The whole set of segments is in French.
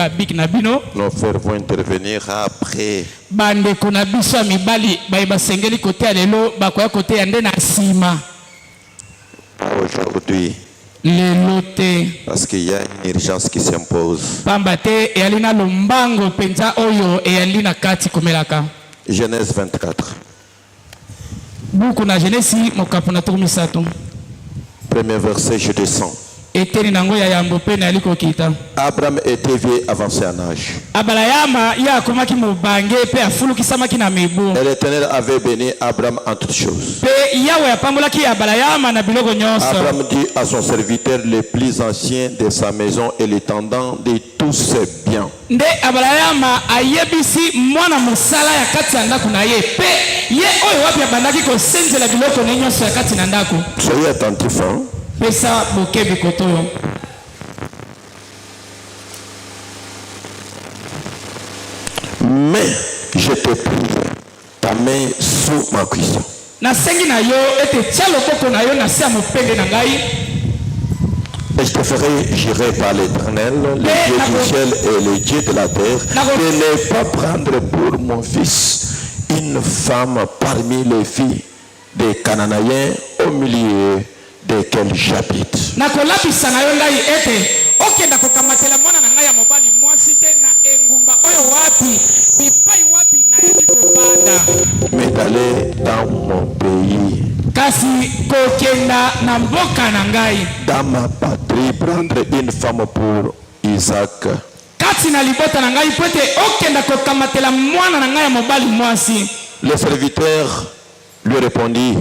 babik na bino. Nos frères vont intervenir après. Bande kuna biso ya mibali basengeli kote ya lelo bakoya kote ya nde na nsima. Aujourd'hui. Lelo te. Parce qu'il y a une urgence qui s'impose. Pamba te eyali na lombango penza oyo eyali na kati komelaka. Genèse 24. Buku na Genesi mokapu na tukumisato. Premier verset, je descends. Eteni nango ya yambo pe na yaliko kita. Abraham était vieux, avancé en âge. Abraham ya komaki mobange pe afulu kisamaki na mebu. Et l'Éternel avait béni Abraham en toutes choses. Pe yawe apambolaki Abraham na biloko nyonso. Abraham dit à son serviteur le plus ancien de sa maison et l'intendant de tous ses biens. Nde Abraham ayebisi mwana mosala ya kati ya ndako na ye pe ye oyo wapi abandaki kosenzela biloko nyonso ya kati na ndako. Soyez attentifs, hein? Pesa bokebi kotoyo. Mais je te prie, ta main sous ma cuisson. Na sengi na yo ete tia loboko na yo na se ya mopende na ngai. Et je te ferai jurer par l'Éternel, le Dieu du ciel et le Dieu de la terre, de ne pas prendre pour mon fils une femme parmi les filles des Cananéens au milieu desquels j'habite. Nakolabisa na yo ngai ete okenda kokamatela mwana na ngai ya mobali mwasi te na engumba oyo wapi bipai wapi na yeli kobanda. Mais d'aller dans mon pays, kasi kokenda na mboka na ngai, dans ma patrie, prendre une femme pour Isaac. kati na libota na ngai po ete okenda kokamatela mwana na ngai ya mobali mwasi. Le serviteur lui répondit,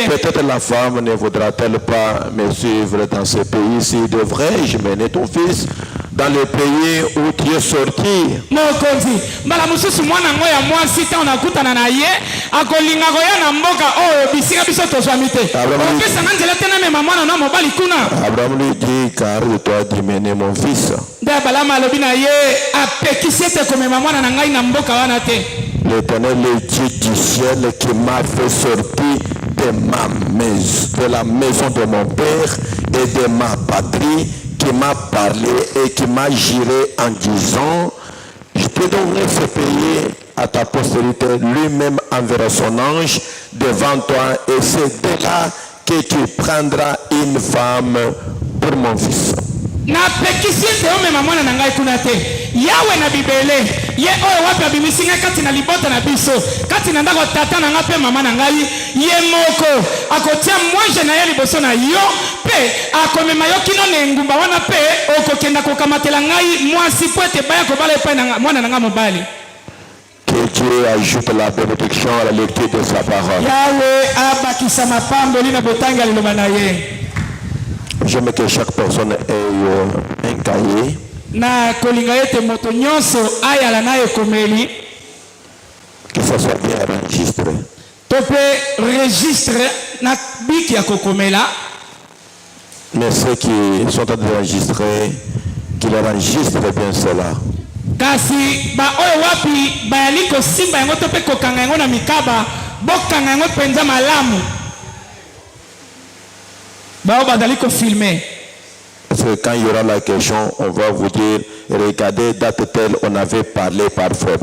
peut-être la femme ne voudra-t-elle pas me suivre dans ce pays-ci? Devrais-je mener ton fils dans le pays où tu es sorti? Abraham lui dit, car toi de mener mon fils. L'Éternel, le Dieu du ciel qui m'a fait sortir de ma maison, de la maison de mon père et de ma patrie, qui m'a parlé et qui m'a juré en disant, je te donnerai ce pays à ta postérité, lui-même enverra son ange devant toi et c'est de là que tu prendras une femme pour mon fils. Na pekisi ome mamona na ngai kuna te yawe na bibele ye oyo wapi abimisinga kati na libota na biso kati na ndako tata na ngai pe mama na ngai ye moko akotia mwanje na ye liboso na yo pe akomema yo kino na engumba wana pe okokenda kokamatela ngai mwasi po ete baya kobala epai na mwana na ngai mobali. Que Dieu ajoute la bénédiction à la lecture de sa parole. Yawe abakisa mapamboli na botanga liloba na ye. J'aime que chaque personne ait un cahier. Na kolinga ete moto nyonso ayala na ekomeli. Que ça soit bien enregistré. Tope registre na biki ya kokomela. Mais ceux qui sont en train d'enregistrer, qu'ils enregistrent bien cela. Kasi ba oyo wapi bayali kosimba yango tope kokanga yango na mikaba bokanga yango penza malamu. Parce que quand il y aura la question, on va vous dire, regardez, date telle, on avait parlé parfois.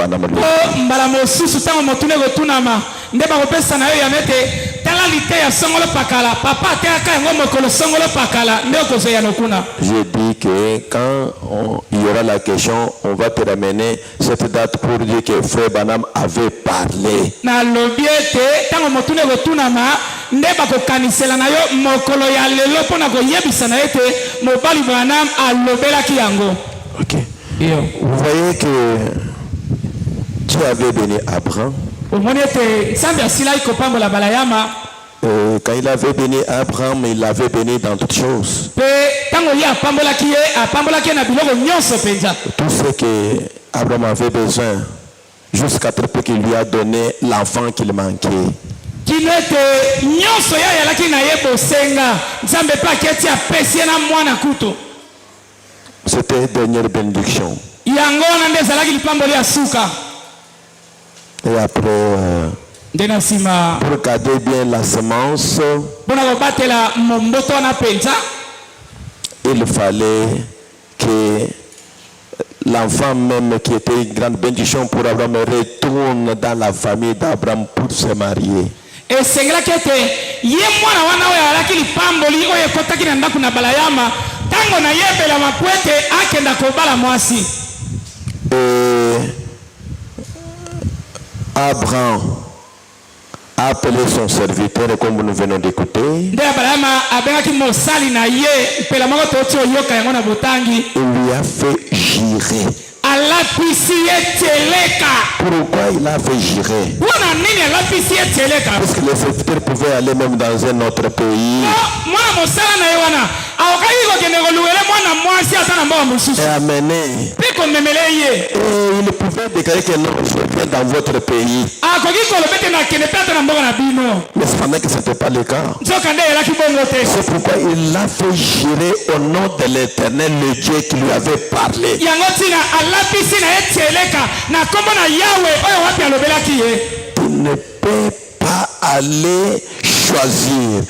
Je dis que quand il y aura la question, on va te ramener cette date pour dire que Frère Banam avait parlé. Ok. Vous voyez que Dieu avait béni Abraham. Quand il avait béni Abraham, il l'avait béni dans toutes choses. Tout ce que Abraham avait besoin, jusqu'à ce qu'il lui a donné l'enfant qu'il manquait. C'était une dernière bénédiction. Et après, pour garder bien la semence, il fallait que l'enfant même qui était une grande bénédiction pour Abraham retourne dans la famille d'Abraham pour se marier. esengelaki ete ye mwana wana oyo alaki lipamboli oyo ekotaki na ndako na balayama ntango nayebelama po ete akenda kobala mwasi. Abraham a appelé son serviteur, comme nous venons d'écouter. Il lui a fait girer. Pourquoi il a fait girer? Parce que les serviteurs pouvaient aller même dans un autre pays. Et amener. Et il pouvait déclarer que non, je viens dans votre pays. Mais cependant que ce n'était pas le cas. C'est pourquoi il l'a fait girer au nom de l'Éternel, le Dieu qui lui avait parlé. Tu ne peux pas aller choisir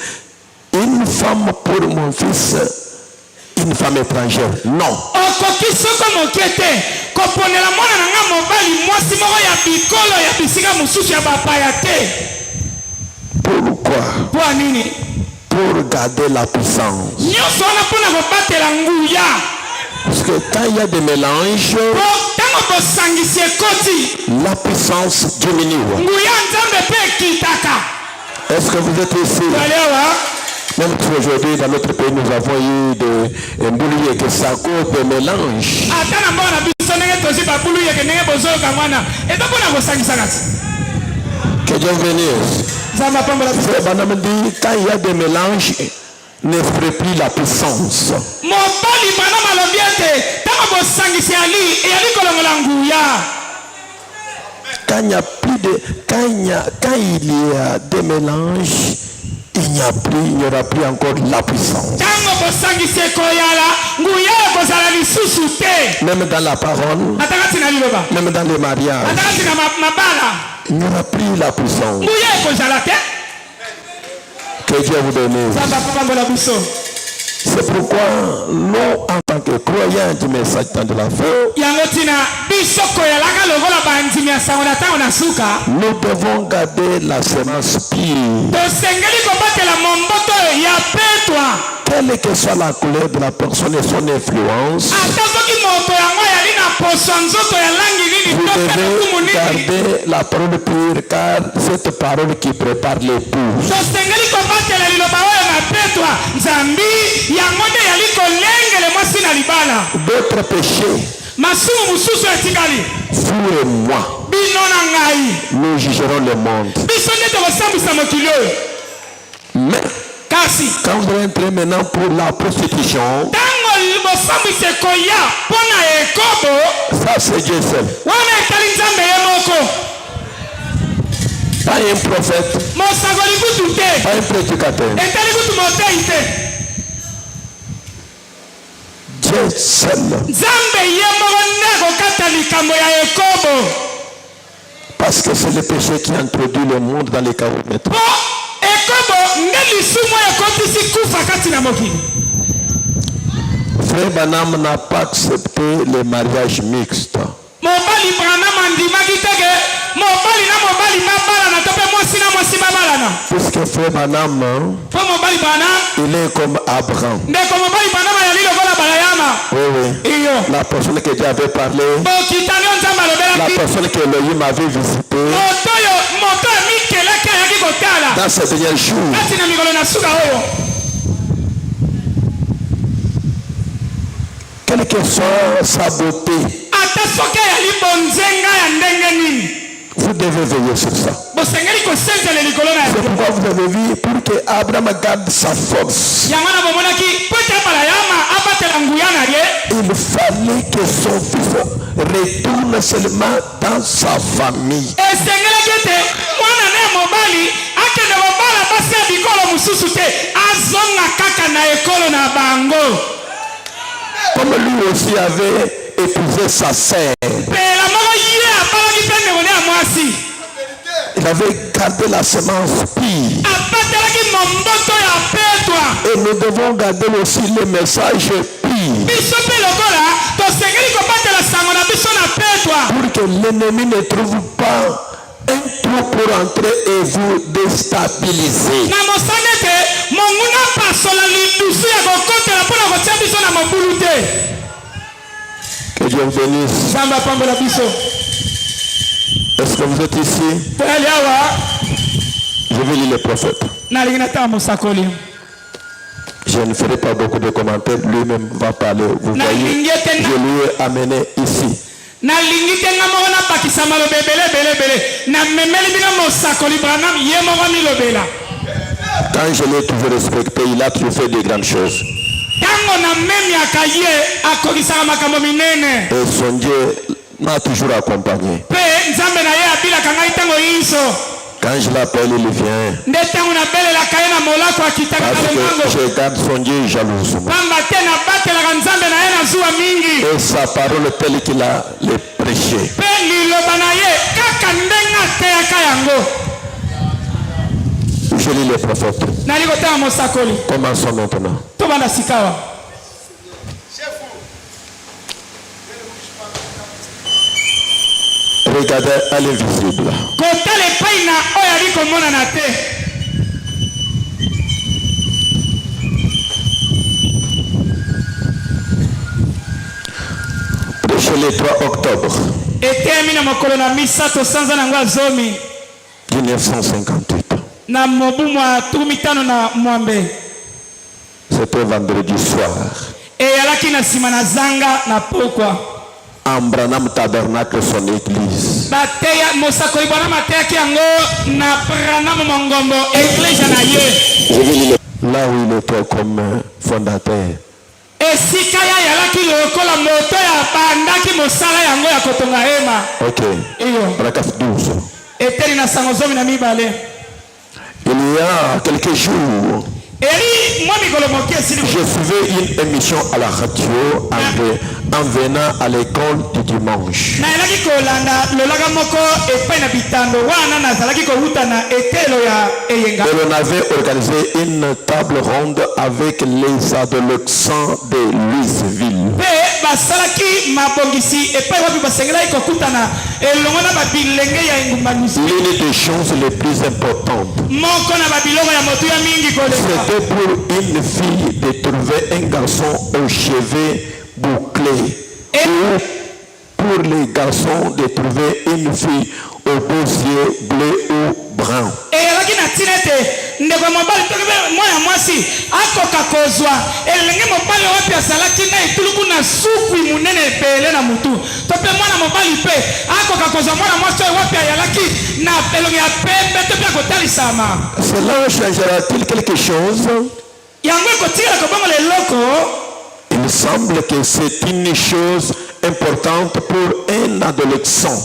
une femme pour mon fils, une femme étrangère. Non. Pourquoi? Pour garder la puissance. Parce que quand il y a des mélanges, la puissance diminue. Est-ce que vous êtes ici? Même si aujourd'hui dans notre pays nous avons eu des bouliers que ça cause des mélanges. Que Dieu bénisse. Quand il y a des mélanges, ne ferait plus la puissance. Quand il y a des mélanges, il n'y aura plus encore la puissance. Même dans la parole, même dans les mariages, il n'y aura plus la puissance. Que Dieu vous donne. C'est pourquoi nous, en tant que croyants du message de la foi, nous devons garder la semence pure. Quelle que soit la couleur de la personne et son influence, vous devez garder la parole pure, car cette parole qui prépare l'épouse. D'autres péchés, vous et moi, nous jugerons le monde. Mais quand vous entrez maintenant pour la prostitution, ça c'est Dieu seul. Pas un prophète, pas un prédicateur. Dieu seul. Parce que c'est le péché qui introduit le monde dans les chaos. Frère Branham n'a pas accepté le mariage mixte. Puisque Frère Branham, il est comme Abraham. Oui. La personne que Dieu avait parlé, la personne que Elohim avait visité dans ces derniers jours. Quelle que soit sa beauté, vous devez veiller sur ça. C'est pourquoi vous avez vu, pour que Abraham garde sa force, il fallait que son fils retourne seulement dans sa famille. Comme lui aussi avait épousé sa sœur, il avait gardé la semence pure. Et nous devons garder aussi le message pur. toi. Pour que l'ennemi ne trouve pas un trou pour entrer et vous déstabiliser. Na mosane te monguna pasola lidusu ya kokotela mpona kotia biso na mobulu te. Que Dieu vous bénisse. Nzambe apambola biso. Est-ce que vous êtes ici? Toyali awa. Je vais lire le prophète. Nalingi natanga mosakoli. Je ne ferai pas beaucoup de commentaires, lui-même va parler. Vous voyez, je lui ai amené ici. Nalingi te nga moko napakisa maloba ebele na memeli bino mosakoli Branham ye moko milobela. Quand je l'ai toujours respecté, il a toujours fait de grandes choses. Tango na memiaka ye akokisaka makambo minene. Et son Dieu m'a toujours accompagné. Pe nzambe na ye abilaka ngai tango yiso. Quand je l'appelle, il vient. Nde tango nabelelaka ye na molako akitaka na lomango. Parce que je garde son Dieu jalousement. Pamba te nabatelaka nzambe na ye na zuwa mingi. Et sa parole telle qu'il a les prêché. Pe liloba na ye kaka ndenge ateyaka yango. Je lis les prophètes. Nali kotanga mosakoli. Commençons maintenant. Tobanda sikawa. Regardez, elle est visible. Kotala epai na oyo ali komonana te. Prêchez le 3 octobre Etemi na mokolo na misato sanza na ngwa zomi. 1958. Na mobu mwa tukumitano na mwambe. C'était vendredi soir. Eyalaki na nsima na zanga na pokwa. En Branham Tabernacle, son église. Bateya mosakoli Branham ateyaki yango na Branham mongombo eklesia na ye. Là où il était comme fondateur. Esika ya yalaki lokola moto ya bandaki mosala yango ya kotonga hema. Ok. Iyo. Paragraphe 12. Eteli na sango zomi na mibale. Il y a quelques jours, je suivais une émission à la radio en venant à l'école du dimanche. Et on avait organisé une table ronde avec les adolescents de Louisville. L'une des choses les plus importantes, c'était pour une fille de trouver un garçon aux cheveux bouclés. Ou pour les garçons de trouver une fille aux beaux yeux bleus ou bruns. Cela changera-t-il quelque chose? Il semble que c'est une chose importante pour un adolescent.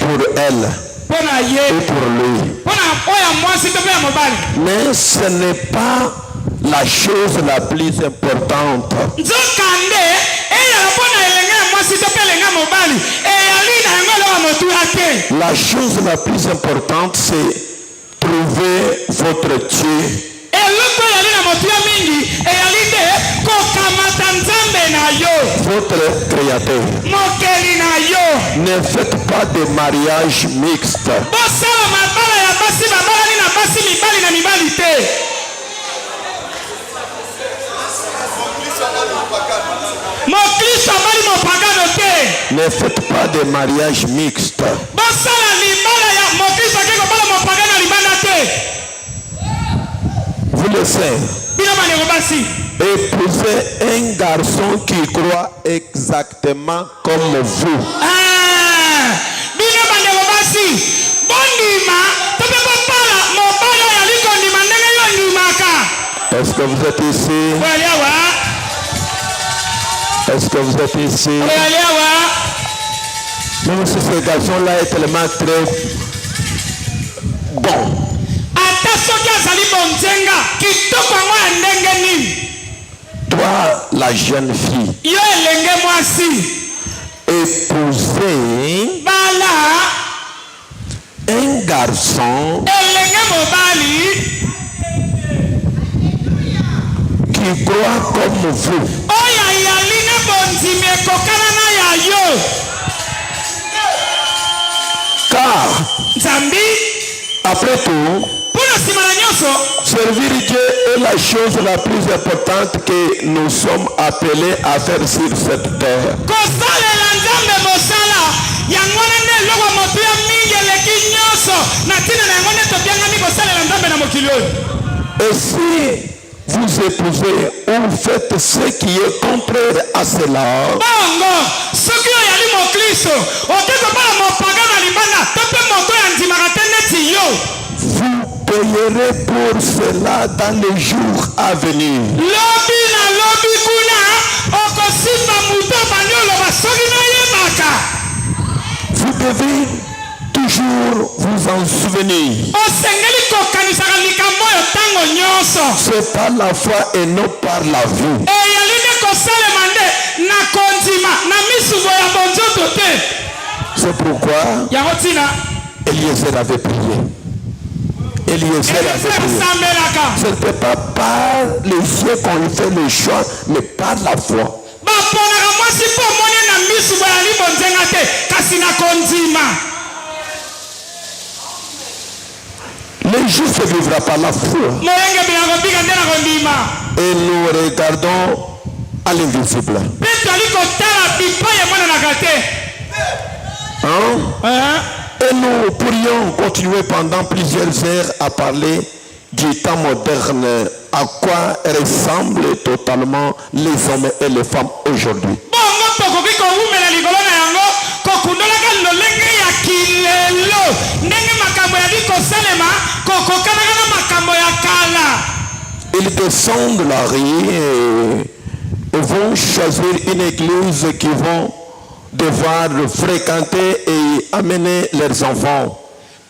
Pour elle et pour lui. Mais ce n'est pas la chose la plus importante. La chose la plus importante, c'est trouver votre Dieu. Votre créateur. Ne faites pas de mariage mixte. Ne faites pas de mariage mixte. Vous le savez. Épousez un garçon qui croit exactement comme vous. Est-ce que vous êtes ici? Est-ce que vous êtes ici? Même si ce garçon-là est tellement très bon. Toi, la jeune fille, épousez un garçon qui croit comme vous. mokimi ekokana na ya yo. Car, Nzambi, après tout, pona simana nyonso, servir Dieu est la chose la plus importante que nous sommes appelés à faire sur cette terre. kosalela Nzambe mosala yango nde eloko moto ya mingi eleki nyonso na ntina na yango nde tobiangami kosalela Nzambe na mokili oyo. Et si vous épousez ou faites ce qui est contraire à cela, bongo soki oyo yali mokristo oke kobala mopaga na libanda to mpe moto ya ndimaka te neti yo, vous payerez pour cela dans les jours à venir. lobi na lobi kuna okosimba moto bandi oloba soki noyebaka. Vous devez toujours vous en souvenir. osengeli kokanisaka likambo oyo ntango nyonso. C'est par la foi et non par la vue. eyali nde kosalema nde na kondima na misubo ya bonzoto te. C'est pourquoi yango ntina Eliezer avait prié. Eliezer avait prié. asambelaka Ce n'était pas par les yeux qu'on fait le choix, mais par la foi. baponaka mwasi mpo omoni na misubo ya libonzenga te kasi na kondima. Le juste vivra par la foi. moyenge bina kobika nde na kondima. Et nous regardons à l'invisible. mpe toali kotala bipai emonanaka te. Hein? Et nous pourrions continuer pendant plusieurs heures à parler du temps moderne, à quoi ressemblent totalement les hommes et les femmes aujourd'hui. bongo tokoki kowumela likolo na yango kokundolaka lolenge ya kilelo ndenge makambo yali kosalema kokokanaka na makambo ya kala. Ils descendent la rue et vont choisir une église qui vont devoir fréquenter et amener leurs enfants.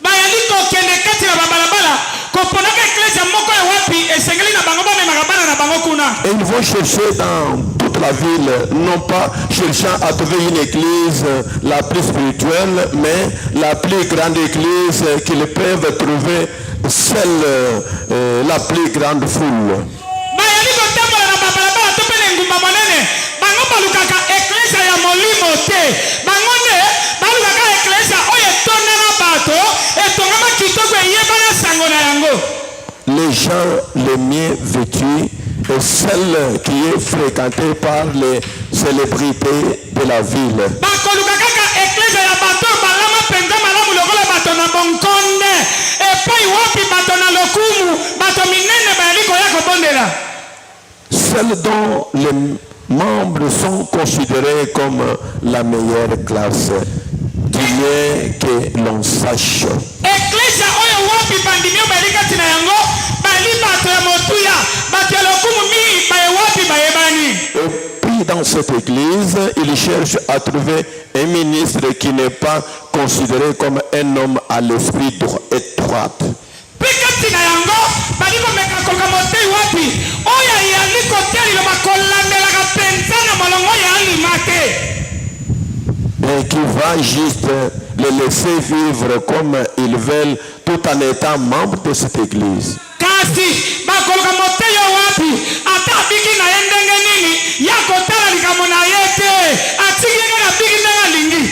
bayali kokende kati na babalabala koponaka eklesia moko ya wapi esengeli na bango bamemaka bana na bango kuna. Et ils vont chercher dans toute la ville, non pas cherchant à trouver une église la plus spirituelle, mais la plus grande église qu'ils peuvent trouver, celle la plus grande foule. bayali kotambola na babalabala to mpe na engumba monene bango balukaka eklesia ya molimo te, bango nde balukaka eklesia oyo etondana bato etongama kitoko eyebana sango na yango. Les gens les mieux vêtus et celle qui est fréquentée par les célébrités de la ville. bakoluka kaka eklesia ya bato balama mpenza malamu lokola bato na bonkonde epai wapi bato na lokumu bato minene bayali koya kobondela. Celles dont les membres sont considérés comme la meilleure classe. Bien que l'on sache. eklesia oyo wapi bandimi oyo bayali kati na yango bali bato ya motuya bato ya lokumu mingi baye wapi bayebani. Et puis dans cette église, il cherche à trouver un ministre qui n'est pas considéré comme un homme à l'esprit droit. mpe kati na yango bali komeka koluka motei wapi oyo ayali kotia liloba kolandelaka mpenza na molongo ya alima te. Et qui va juste les laisser vivre comme ils veulent tout en étant membres de cette église. kasi bakoluka motei yo wapi ata abiki na ye ndenge nini ya kotala likambo na ye te atiki ye kaka biki ndenge alingi.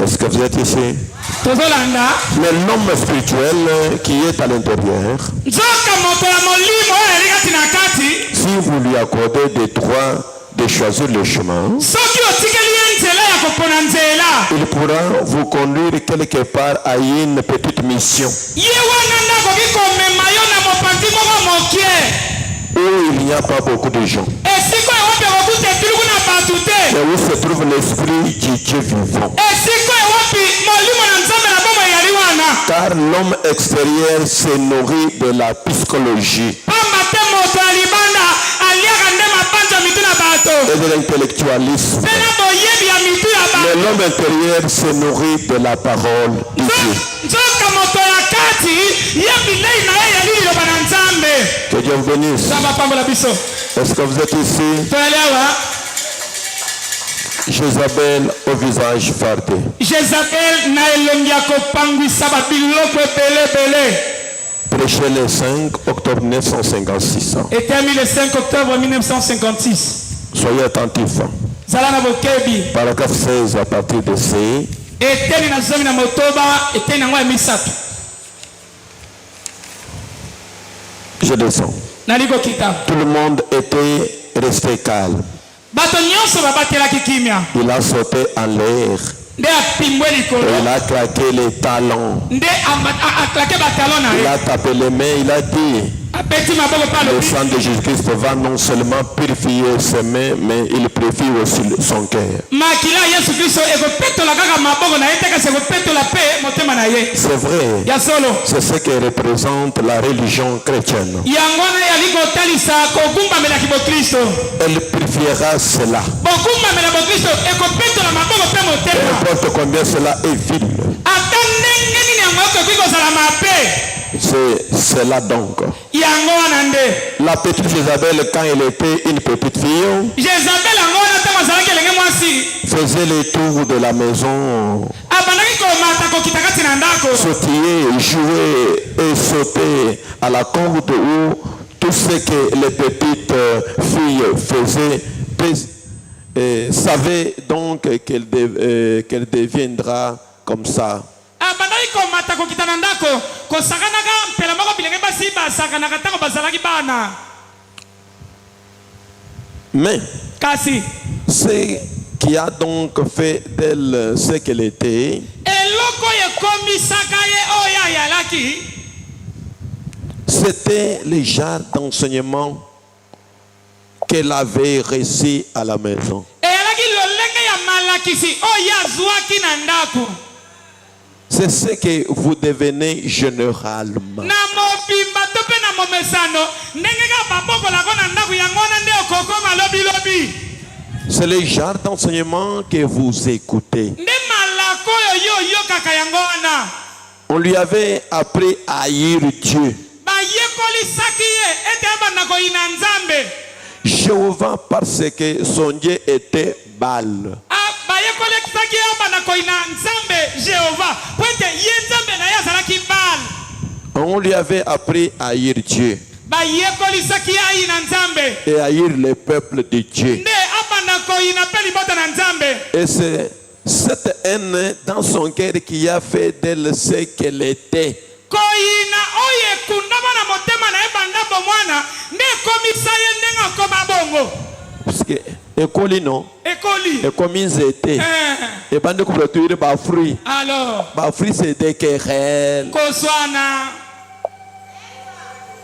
Est-ce que vous êtes ici? tozolanda Mais l'homme spirituel qui est à l'intérieur, nzoka moto ya molimo oyo yali kati na kati si vous lui accordez des droits de choisir le chemin, soki otikeli ye nzela ya kopona nzela il pourra vous conduire quelque part à une petite mission ye wana nde akoki komema yo na mopanzi moko mokie où il n'y a pas beaucoup de gens, esika oyo wapi akokuta etuluku na bato te et où se trouve l'esprit du Dieu vivant. esika oyo wapi molimo na nzambe na bomo eyali wana Car l'homme extérieur se nourrit de la psychologie pamba te moto ya libanda aliaka nde mabanzo ya mitu na bato et de l'intellectualisme. mpe na boyebi ya mitu ya Mais bato. l'homme intérieur se nourrit de la parole de Dieu. nzoka moto ya kati ye bilei na ye yali liloba na nzambe. Que Dieu vous bénisse. nzambe apambola biso Est-ce que vous êtes ici? toyali awa Jézabel au visage fardé. jezabel na elongi ya kopangwisa babiloko ebelebele. Prêché le 5 octobre 1956. Etemi le 5 octobre 1956. Soyez attentifs. Zalana bokebi. Paragraphe 16 à partir de C. Eteni na zomi na motoba, eteni na ngwa misatu. Je descends. Naliko kita. Tout le monde était resté calme. Bato nyonso babatelaki kimia. Il a sauté en l'air. Nde apimbwe likolo. Il a claqué les talons. Nde aklake batalon na Il ye. a tapé les mains. Il a dit: Apeti maboko pa le lobi. sang de Jésus-Christ va non seulement purifier ses mains, mais il purifie aussi son cœur. Makila Yesu Kristo ekopetola kaka maboko na ye te kasi ekopetola pe motema na ye. C'est vrai. Ya solo. C'est ce que représente la religion chrétienne. Yango na yali kotalisa kogumbamelaki bokristo. Elle purifiera cela. Bogumbamela bokristo ekopetola maboko pe Peu motema. importe combien cela est vil. Ata ndenge nini yango ekoki kozala mabe. C'est cela donc. Yango wana nde. La petite Jézabel, quand elle était une petite fille, Jezabel yango wana ntango azalaki elenge mwasi. faisait les tours de la maison, Abandaki komata kokita kati na ndako. sautiller, jouer et sauter à la corde ou tout ce que les petites filles faisaient, savait donc qu'elle deviendra comme ça. Abandaki komata kokita na ndako kosakanaka mpela moko bilenge basi basakanaka ntango bazalaki bana. Mais Kasi ce qui a donc fait d'elle ce qu'elle était, eloko ekomisaka ye oyo ayalaki. c'était le genre d'enseignement qu'elle avait reçu à la maison. Eyalaki lolenge ya malakisi oyo azwaki na ndako. C'est ce que vous devenez généralement. Na mobimba to pe na momesano ndenge ka babokolako na ndako yango wana nde okokoma lobilobi. C'est le genre d'enseignement que vous écoutez. Nde malako oyo yokaka yango wana. On lui avait appris à haïr Dieu. Bayekolisaki ye ete abanda koyina nzambe. Jéhovah parce que son Dieu était Baal. Bayekolisaki ye abanda koyina nzambe Jehova. Po ete ye nzambe na ye azalaki Baal. On lui avait appris à haïr Dieu Bayekolisaki ye ayina nzambe. et à haïr le peuple de Dieu. Nde abanda koyina pe libota na nzambe. Et c'est cette haine dans son cœur qui a fait d'elle ce qu'elle était. Koyina oye kunda bana motema na ebanda bomwana nde komisa ye ndenga koma bongo. Parce que école non, Ekoli. école était. Et bande de produire ba fruits. Alors, Ba fruits c'est des querelles, koswana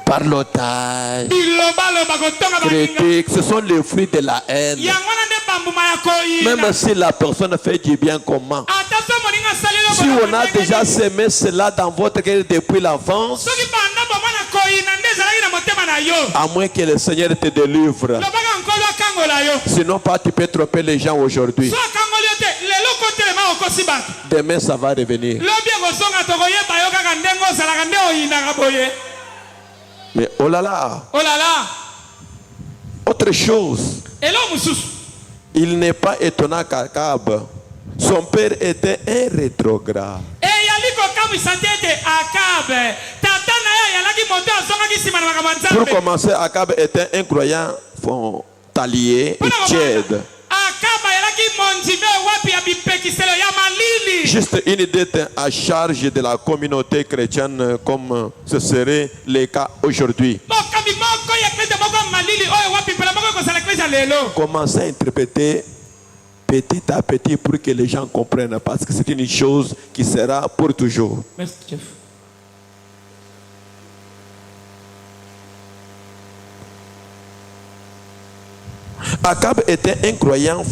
parlotage, bilobaloba kotonga baninga. critiques. Ce sont les fruits de la haine. Yango na nde bambuma ya koyina. Même si la personne fait du bien, comment? Ata so moninga salelo Si on a déjà semé cela dans votre cœur depuis l'enfance, soki banda bomwana koyina nde ezalaki na motema na yo. à moins que le Seigneur te délivre. Lobaka nkolo akangola yo. Sinon, pas tu peux tromper les gens aujourd'hui. So akangoli yo te lelo kotelema okosi bato. Demain, ça va revenir. Lobi ekosonga tokoyeba yo kaka ndenge ozalaka nde oyinaka boye. Mais oh là là, Oh là là. autre chose, Elo mususu. il n'est pas étonnant qu'Akab, son père était un rétrograde. Eyali kokamwisa te ete Akabe tata na ye ayalaki moto azongaki nsima na makambo ya Pour Nzambe. commencer, Akab était un croyant frontalier et tiède. Akabe ayalaki mondimi wapi ya bipekiselo ya malili. Juste une dette à charge de la communauté chrétienne comme ce serait le cas aujourd'hui. Bokambi moko ya eklezia moko ya malili oyo wapi mpela moko ekozala eklezia lelo. Commencez à interpréter petit à petit pour que les gens comprennent, parce que c'est une chose qui sera pour toujours. Merci, chef. Akab était un croyant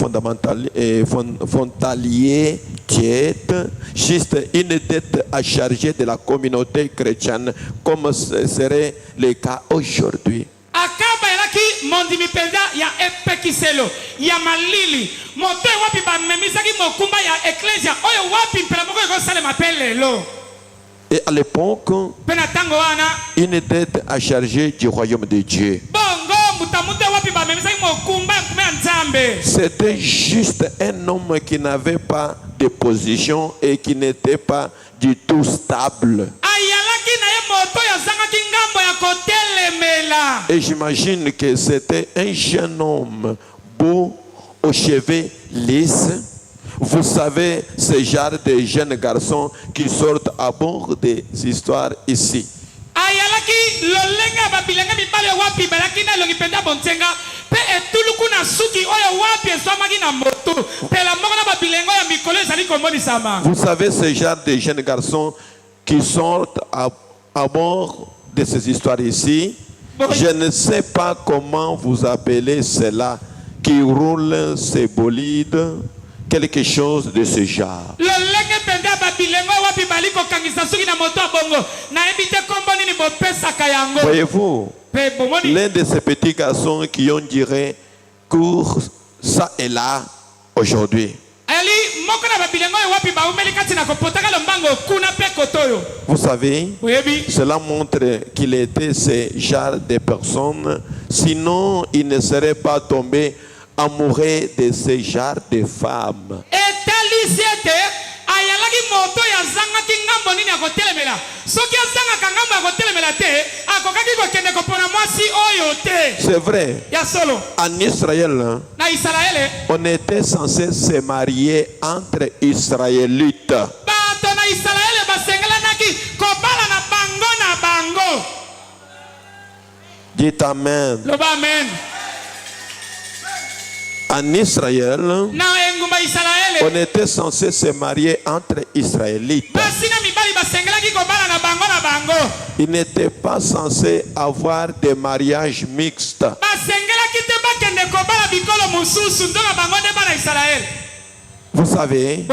frontalier, tiède, juste une dette à charger de la communauté chrétienne, comme ce serait le cas aujourd'hui. Akabe ayalaki mondimi mpenza ya epekiselo ya malili moto wapi bamemisaki mokumba ya eklezia oyo wapi mpela moko ekosalema mpe lelo. Et à l'époque, Mpe na ntango wana une dette à charger du royaume de Dieu. bongo mutamuta wapi bamemisaki mokumba ya nkume ya Nzambe. C'était juste un homme qui n'avait pas de position et qui n'était pas du tout stable. Ayalaki na ye moto yazangaki Et j'imagine que c'était un jeune homme beau, aux cheveux lisses. Vous savez, ce genre de jeunes garçons qui sortent à bord des histoires ici. ayalaki lolenga babilenga mibale wapi balaki na longi penda bontenga pe etuluku na suki oyo wapi eswamaki na moto pela moko na babilengo ya mikolo ezali komonisama. Vous savez, ce genre de jeunes garçons qui sortent à bord de ces histoires ici. Je ne sais pas comment vous appelez cela, qui roule ces bolides, quelque chose de ce genre. Voyez-vous, l'un de ces petits garçons qui ont dirait court ça et là aujourd'hui. Vous savez, cela montre qu'il était ce genre de personnes, sinon il ne serait pas tombé amoureux de ce genre de femmes. C'est vrai. En Israël, on était censé se marier entre Israélites. Dites Amen. En Israël, on était censé se marier entre Israélites. Il n'était pas censé avoir des mariages mixtes. Vous savez,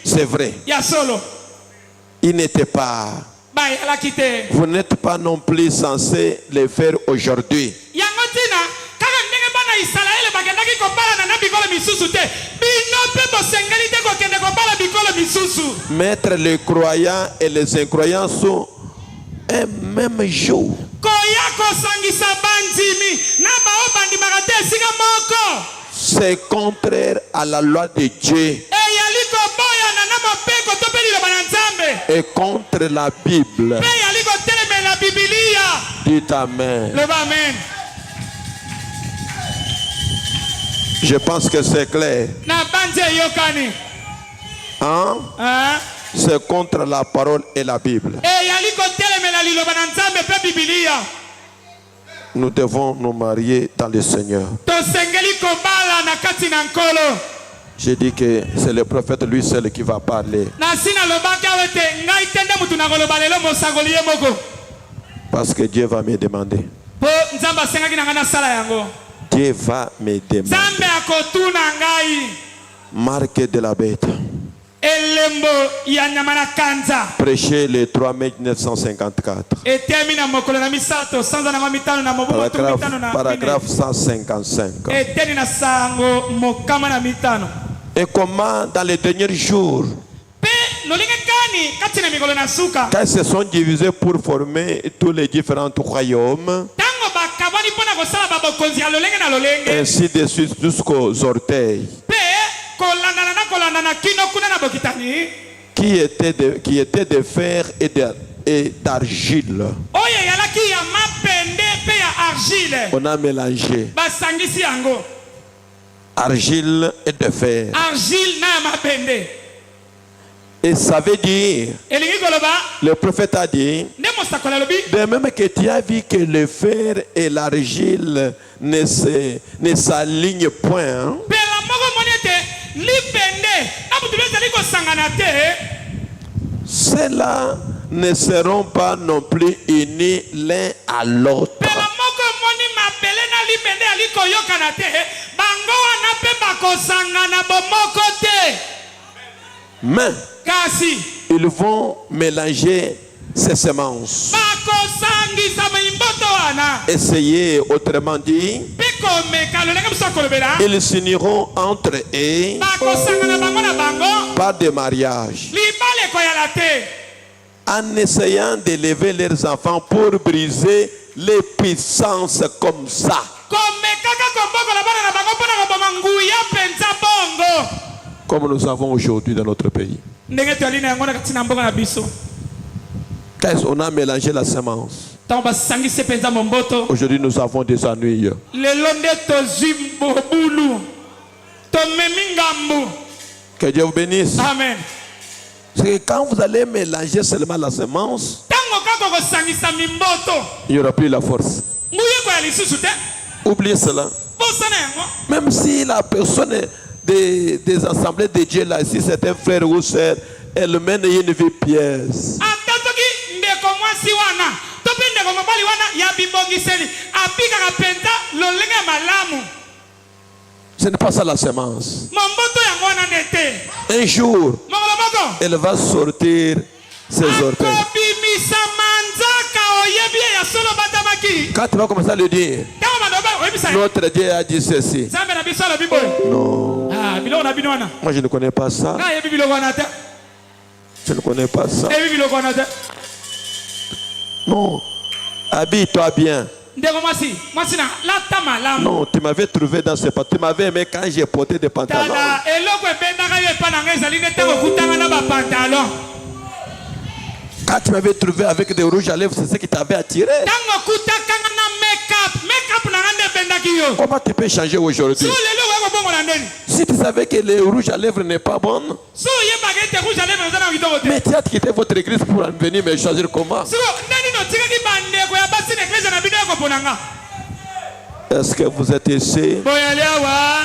c'est vrai. Il n'était pas. Vous n'êtes pas non plus censé le faire aujourd'hui. Mettre les croyants et les incroyants sont un même jour. C'est contraire à la loi de Dieu et contre la Bible. Dites Amen. Je pense que c'est clair. Hein? C'est contre la parole et la Bible. Nous devons nous marier dans le Seigneur. J'ai dit que c'est le prophète lui seul qui va parler. Parce que Dieu va me demander. Dieu va me demander. Marque de la bête. Prêcher le 3 mai 1954. Paragraphe 155. Et comment dans les derniers jours, quand ils se sont divisés pour former tous les différents royaumes, ainsi de suite jusqu'aux orteils, qui était de fer et d'argile. On a mélangé argile et de fer. Et ça veut dire, le prophète a dit, de même que tu as vu que le fer et l'argile ne s'alignent point, hein? Ceux-là ne seront pas non plus unis l'un à l'autre. Mais ils vont mélanger ces semences. Essayez, autrement dit, ils s'uniront entre eux par des mariages, en essayant d'élever leurs enfants pour briser les puissances comme ça. Comme nous avons aujourd'hui dans notre pays. Quand on a mélangé la semence, ntango basangisi mpenza momboto Aujourd'hui, nous avons des ennuis. lelo nde tozwi bobulu tomemi ngambu. Que Dieu vous bénisse. Amen. C'est que quand vous allez mélanger seulement la semence, ntango kaka kosangisa mimboto il n'y aura plus la force. nguyeko ya lisusu te Oubliez cela. bosana yango. Même si la personne des assemblées de Dieu, là, si c'est un frère ou sœur, elle mène une vie pieuse. ata toki ndeko mwasi wana to mpe ndeko mobali wana ya bibongiseli apikaka mpenza lolenge ya malamu. Ce n'est pas ça la semence. momboto yango wana nde te. Un jour, mokolo moko elle va sortir ses orteils. akobimisa manzaka oyebi ye ya solo batamaki. Quand tu vas commencer à le dire, ntango bandoba oyebisa ye notre Dieu a dit ceci. nzambe na biso alobi boye. Non, biloko na bino wana moi je ne connais pas ça. ngai yebi biloko wana te. Je ne connais pas ça. eyebi biloko wana te. Non, habille-toi bien. ndeko mwasi na lata malamu. Non, tu m'avais trouvé dans ce pantalon. Tu m'avais aimé quand j'ai porté des pantalons. tala eloko ebendaka yo epa na ngai ezali nde ntango okutanga na bapantalon. Quand tu m'avais trouvé avec des rouges à lèvres, c'est ce qui t'avait attiré. ntango okutakanga na make-up na ngai nde ebendaki yo. Comment tu peux changer aujourd'hui? so lelo okoki kobongola ndeni. Si tu savais que le rouge à lèvres n'est pas bon, so oyebaka ete rouge à lèvres eza na kitoko te. mais tu as quitté votre église pour venir me choisir comment? siko ndeni notikaki bandeko ya basi na eklise na bino ekopona nga. Est-ce que vous êtes ici? boyali awa.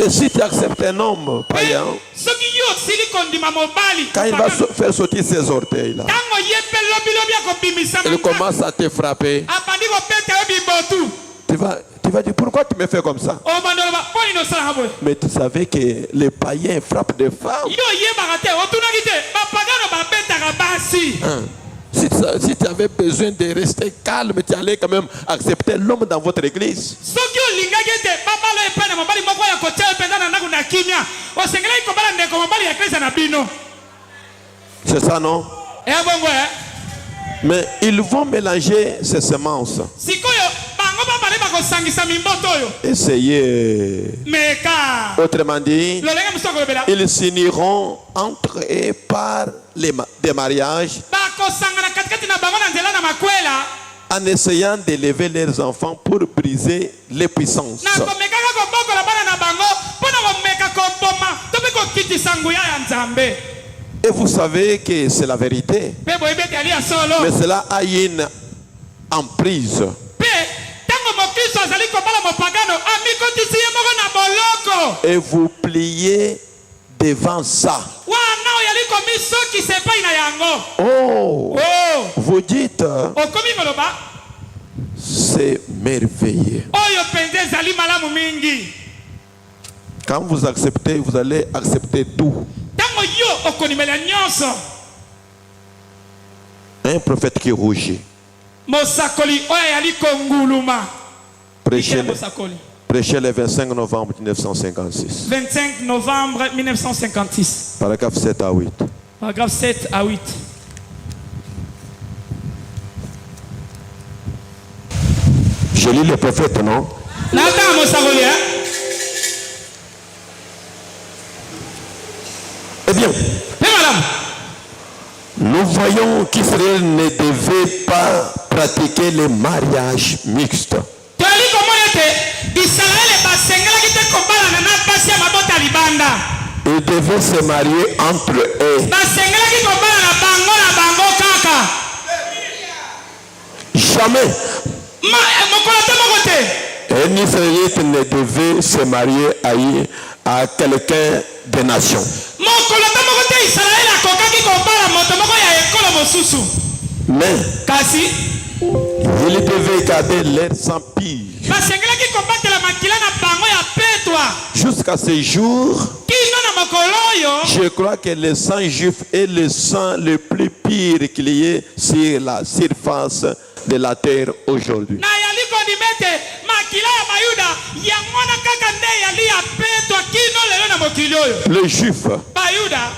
Et si tu acceptes un homme païen, soki yo osili kondima mobali quand il va faire sortir ses orteils là, ntango ye mpe lobilobi akobimisa il commence à te frapper. abandi kopeta yo bibotu. Tu vas dire pourquoi tu me fais comme ça? obanda oloba mpo nini osalaka boye. Mais tu savais que les païens frappent des femmes. yo oyebaka te otunaki te bapagano babetaka basi. Si tu avais besoin de rester calme, tu allais quand même accepter l'homme dans votre église. soki olingaki ete babala epai na mobali moko ya kotia yo mpenza na ndako na kimia osengelaki kobala ndeko mobali ya eklise na bino. C'est ça, non? eya bongo Mais ils vont mélanger ces semences. sikoyo bango babale bakosangisa mimboto oyo. Essayez. meka Autrement dit, lolenge mosu akolobela ils s'uniront entre eux par des mariages bakosangana katikati na bango na nzela na makwela en essayant d'élever leurs enfants pour briser les puissances. na komekaka kobokola bana na bango mpo na komeka koboma to mpe kokitisa nguya ya nzambe. Et vous savez que c'est la vérité. mpe boyebi ete ali ya solo. Mais cela a une emprise. mpe ntango mokristo azali kobala mopagano amikotisi ye moko na boloko. Et vous pliez devant ça. wana oyali komisokisa epai na yango. Oh, vous dites, okomi koloba c'est merveilleux. oyo mpenza ezali malamu mingi. Quand vous acceptez, vous allez accepter tout. ntango yo okonimela nyonso. Un prophète qui rougit. mosakoli oyo ayali konguluma. Prêchez le 25 novembre 1956. 25 novembre 1956. Paragraphe 7 à 8. Paragraphe 7 à 8. Je lis le prophète, non? Nathan mosakoli Eh bien, madame. nous voyons qu'Israël ne devait pas pratiquer le mariage mixte. toyali komona ete israele basengelaki te kobalana na basi ya mabota libanda. Ils devaient se marier entre eux. basengelaki kobalana bango na bango kaka. Jamais mokolo te moko te. un Israélite ne devait se marier à quelqu'un des nations. mokolo te moko te israele akokaki kobala moto moko ya ekolo mosusu. Mais kasi ils devaient garder leur sang pur. basengelaki kobatela makila na bango ya petwa. Jusqu'à ce jour, kino na mokolo oyo. je crois que le sang juif est le sang le plus pur qu'il y ait sur la surface de la terre aujourd'hui. na yali kondima ete makila ya bayuda yango na kaka nde yali ya petwa kino lelo na mokili oyo. Les juifs, bayuda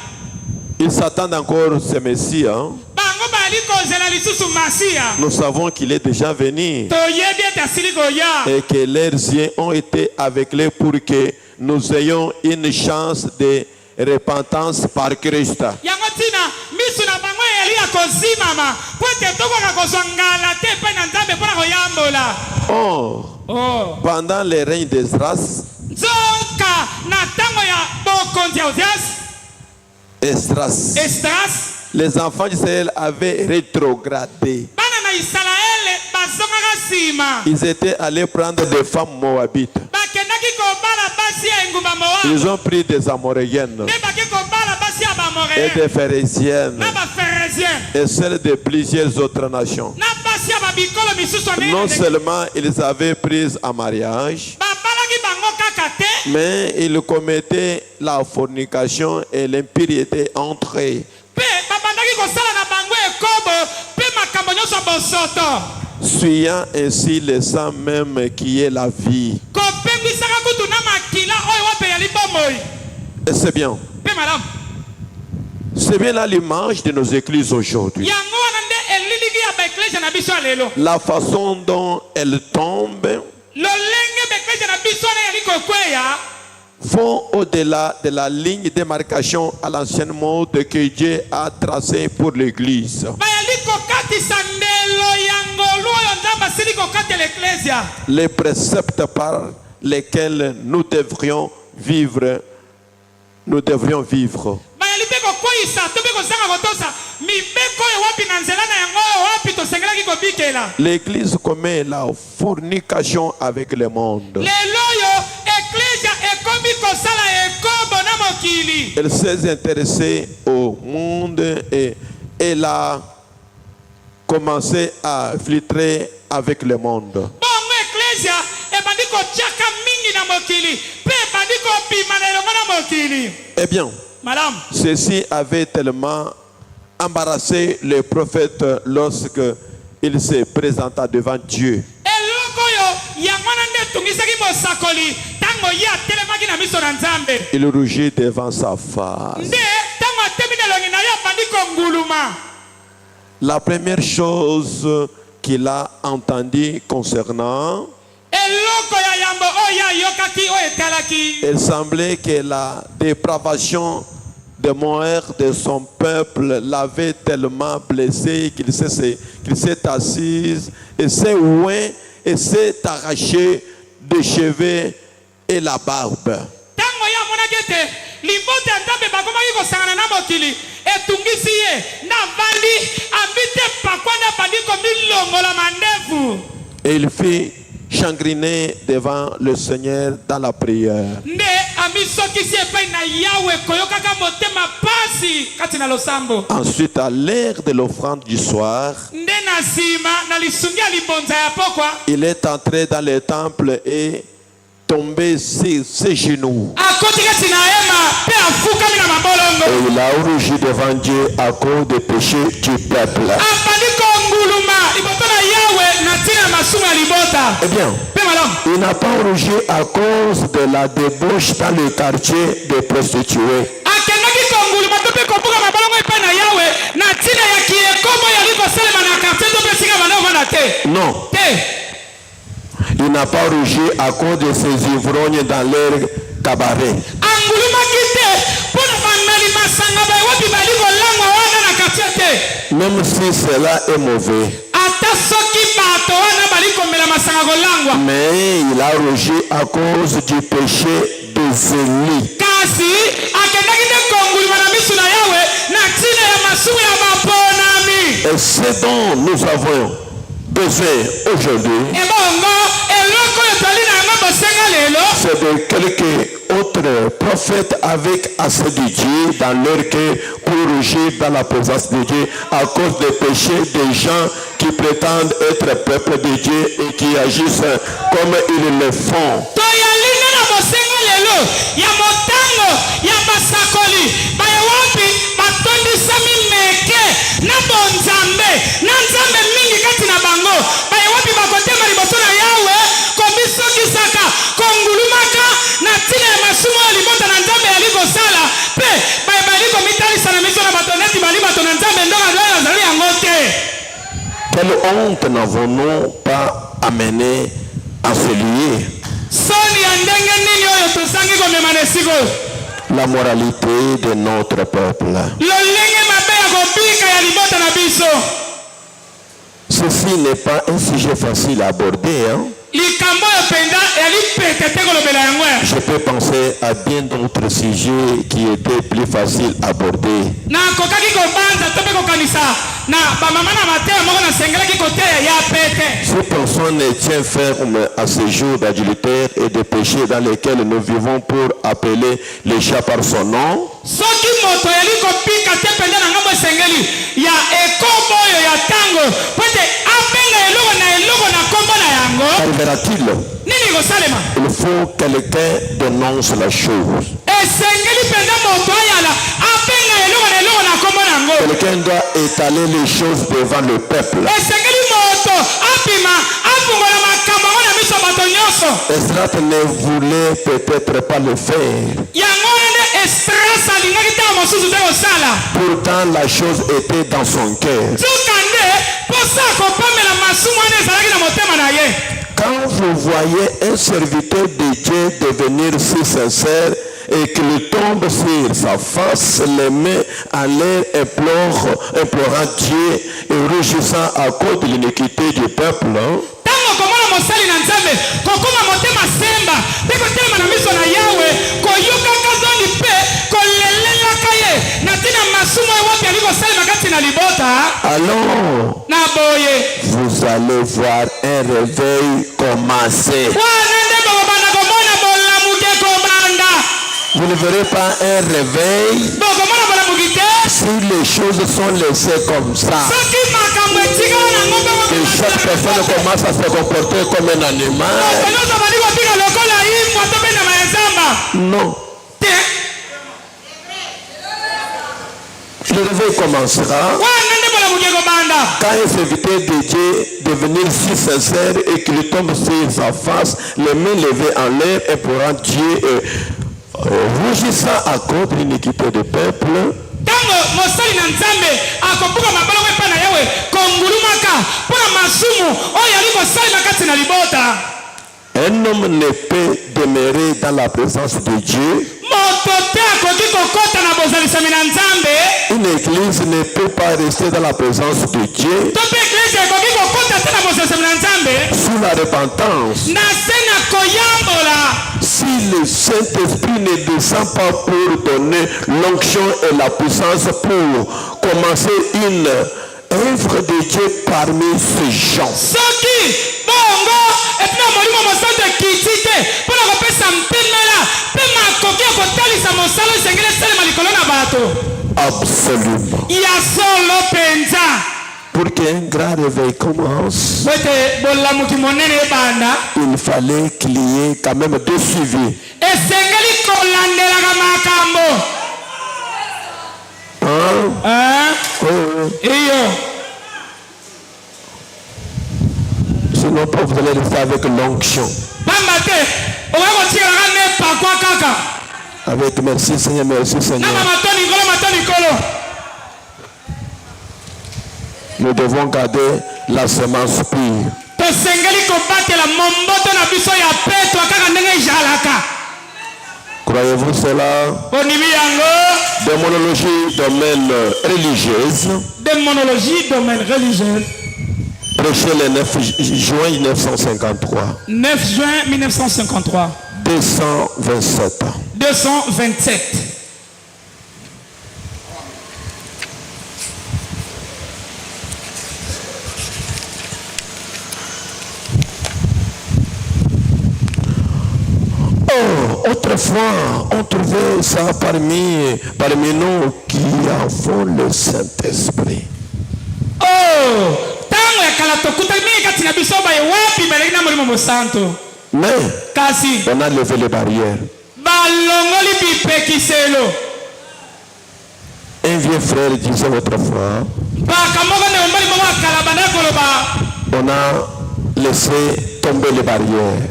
ils s'attendent encore ce Messie. bango bayali kozela lisusu masiya. Nous savons qu'il est déjà venu toyebi ete asili koya. et que leurs yeux ont été aveuglés pour que nous ayons une chance de repentance par Christ. yango ntina misu na bango yali ya kozimama po ete tokoka kozwa ngala te epai na Nzambe mpona koyambola. Pendant le règne d'Esdras, nzoka na ntango ya bokonzi ya Esdras, les enfants d'Israël avaient rétrogradé. bana na Israele bazongaka nsima. Ils étaient allés prendre des femmes moabites. bakendaki kobala basi ya engumba Moabi. Ils ont pris des amoréennes nde baki kobala basi ya et bamoréen des phéréziennes na baphérézien et celles de plusieurs autres nations. na basi ya babikolo misusu ya Non ndenge seulement ils avaient pris en mariage, babalaki bango kaka te, mais ils commettaient la fornication et l'impureté entre eux, mpe babandaki kosala na bango ekobo mpe makambo nyonso ya bosoto, suyant ainsi le sang même qui est la vie. kopengwisaka kutu na makila oyo wape yali bomoi. Et c'est bien. Mpe malamu C'est bien là l'image de nos églises aujourd'hui. yango wana nde eliliki ya baeklesia na biso ya lelo, La façon dont elles tombent lolenge baeklesia na biso wana yali kokweya vont au-delà de la ligne de démarcation à l'ancien mode que Dieu a tracé pour l'église. bayali kokatisa ndelo ya ngolu oyo Nzambe asili kokatela eklesia. Les préceptes par lesquels nous devrions vivre. bayali mpe kokweyisa to mpe kozanga kotosa mibeko oyo wapi na nzela na yango oyo wapi tosengelaki kobikela. L'église commet la fornication avec le monde. lelo oyo eklesia ekomi kosala ekobo na mokili. Elle s'est intéressée au monde et elle a commencé à filtrer avec le monde. bongo eklesia ebandi kotiaka mingi na mokili mpe ebandi kobima na elongo na mokili. Eh bien, malamu ceci avait tellement embarrassé le prophète lorsque il se présenta devant Dieu. eloko oyo yango wana nde etungisaki mosakoli ntango ye atelemaki na miso na Nzambe. Il rougit devant sa face. nde ntango atemi na elongi na ye abandi konguluma. La première chose qu'il a entendue concernant, eloko ya yambo oyo ayokaki oyo etalaki. il semblait que la dépravation de Moïse de son peuple l'avait tellement blessé qu'il s'est assis et s'est oué et s'est arraché des cheveux et la barbe. ntango ye amonaki ete libota ya Nzambe bakomaki kosangana na mokili etungisi ye na vandi ambi te pakwa nde abandi komilongola mandevu. Et il fit chagriner devant le Seigneur dans la prière. nde amisokisi epai na Yawe koyokaka motema pasi kati na losambo. Ensuite, à l'heure de l'offrande du soir, nde na nsima na lisungi ya libonza ya pokwa il est entré dans le temple et tombé sur ses genoux. akoti kati na hema mpe afukami na mabolongo. Et il a rougi devant Dieu à cause des péchés du peuple. abandi konguluma liboso na Yawe na ntina ya masumu ya libota. Eh bien, mpe malamu il n'a pas rougi à cause de la débauche dans le quartier des prostituées. akendaki konguluma to mpe kobuka mabolongo epai na Yawe na ntina ya kiekomo yali kosalema na kartier to mpe esika banda ovanda te. Non, te il n'a pas rougi à cause de ses ivrognes dans leur cabaret. angulumaki te mpo na bameli masanga bayewapi bali kolangwa wana na kartier te. Même si cela est mauvais. ata soki bato wana bali komela masanga kolangwa. Mais il a rougi à cause du péché des Élis. kasi akendaki te konguluma na miso na Yawe na ntina ya masumu ya baponami. Et ce dont nous avons besoin aujourd'hui, ebongo eloko oyo toli na yango bosenga lelo c'est de quelques autres prophètes avec assez de Dieu dans leur cœur pour rougir dans la présence de Dieu à cause des péchés des gens qui prétendent être peuple de Dieu et qui agissent comme ils le font. toyalinga na bosenga lelo ya motango ya basakoli bayewapi batondisami meke na bonzambe na nzambe mingi kati na bango bayewapi bakotema liboso na Yawe komisokisaka kongulumaka na ntina ya masumu ya libota na Nzambe yali kosala mpe bali komitalisa na miso na bato neti bali bato na Nzambe ndonga ndoyo azali yango te. Quelle honte n'avons-nous pas amené à se lier? soni ya ndenge nini oyo tosangi komema na esika oyo. La moralité de notre peuple. lolenge mabe ya kobika ya libota na biso. Ceci n'est pas un sujet facile à aborder, hein? Je peux penser à bien d'autres sujets qui étaient plus faciles à aborder. Si personne ne tient ferme à ce jour d'adultère et de péché dans lesquels nous vivons pour appeler les chats par son nom, arrivera-t-il? Il faut que quelqu'un dénonce la chose. Quelqu'un doit étaler les choses devant le peuple. Esdras ne voulait peut-être pas le faire. Pourtant la chose était dans son cœur. Quand vous voyez un serviteur de Dieu devenir si sincère et qu'il tombe sur sa face, les mains en l'air, implorant Dieu et rougissant à cause de l'iniquité du peuple, alors vous allez voir un réveil commencer. Vous ne verrez pas un réveil si les choses sont laissées comme ça. Et chaque personne commence à se comporter comme un animal. Non. Le réveil commencera quand un serviteur de Dieu devenir si sincère et qu'il tombe sur sa face, les mains levées en l'air et pour Dieu et rougissant à cause de l'iniquité du peuple. Un homme ne peut demeurer dans la présence de Dieu. Une église ne peut pas rester dans la présence de Dieu sous la repentance. Si le Saint-Esprit ne descend pas pour donner l'onction et la puissance pour commencer une œuvre de Dieu parmi ces gens. Absolument. Pour qu'un grand réveil commence, il fallait qu'il y ait quand même deux suivis. Sinon, vous allez rester avec l'onction. Avec merci Seigneur, merci Seigneur. Nous devons garder la semence pure. Croyez-vous cela? Démonologie, domaine religieuse. Démonologie, domaine religieux. Prêché le 9 juin 1953. 9 juin 1953. 227. 227. Autrefois, on trouvait ça parmi nous qui avons le Saint-Esprit. Mais on a levé les barrières. Un vieux frère disait autrefois, on a laissé tomber les barrières.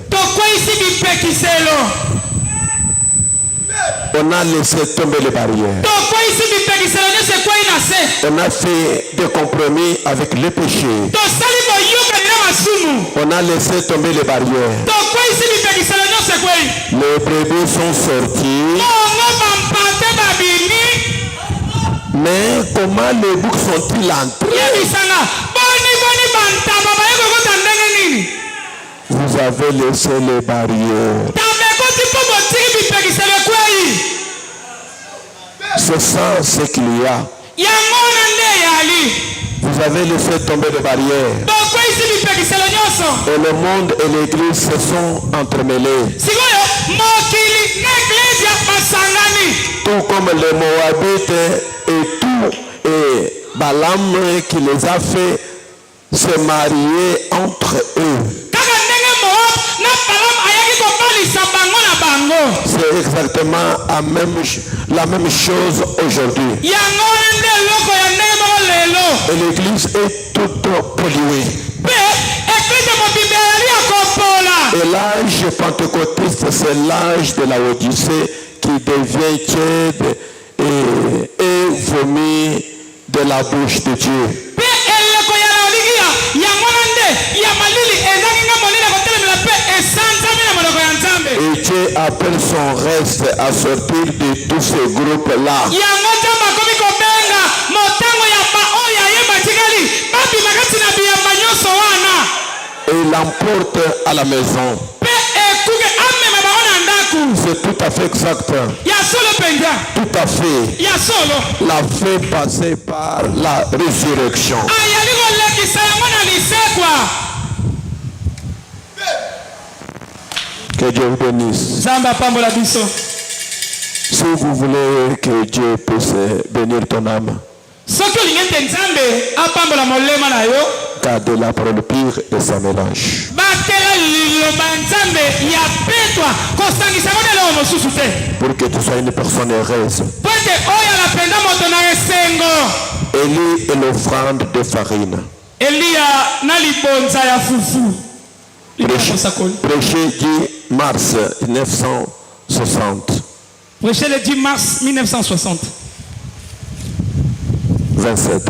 On a laissé tomber les barrières. On a fait des compromis avec le péché. On a laissé tomber les barrières. Les brebis sont sortis. Mais comment les boucs sont-ils entrés? Vous avez laissé les barrières. C'est ça ce qu'il y a. Vous avez laissé tomber les barrières. Et le monde et l'église se sont entremêlés. Tout comme les Moabites et tout, et Balaam qui les a fait se marier entre eux. C'est exactement la même chose aujourd'hui. Et l'église est toute polluée. Et l'âge pentecôtiste, c'est l'âge de la Odyssée qui devient tiède et vomit de la bouche de Dieu. Et Dieu appelle son reste à sortir de tous ces groupes-là. Et il l'emporte à la maison. C'est tout à fait exact. Tout à fait. La fin passée par la résurrection. Que Dieu vous bénisse. Si vous voulez que Dieu puisse bénir ton âme, gardez la parole pire et sa mélange. Pour que tu sois une personne heureuse. Élie est l'offrande de farine. Prêché 10 mars 1960. Prêché le 10 mars 1960. 27.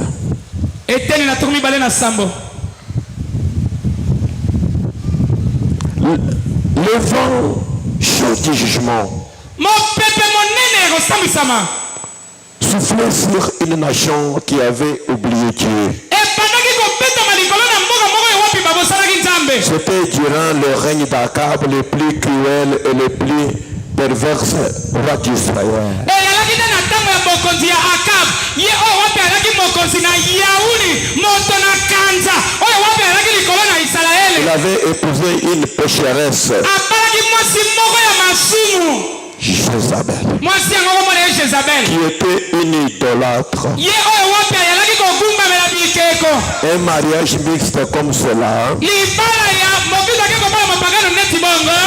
Le vent chaud du jugement soufflait sur une nation qui avait oublié Dieu. C'était durant le règne d'Akab le plus cruel et le plus pervers roi d'Israël. Il avait épousé une pécheresse, Jézabel, qui était une idolâtre. Un mariage mixte comme cela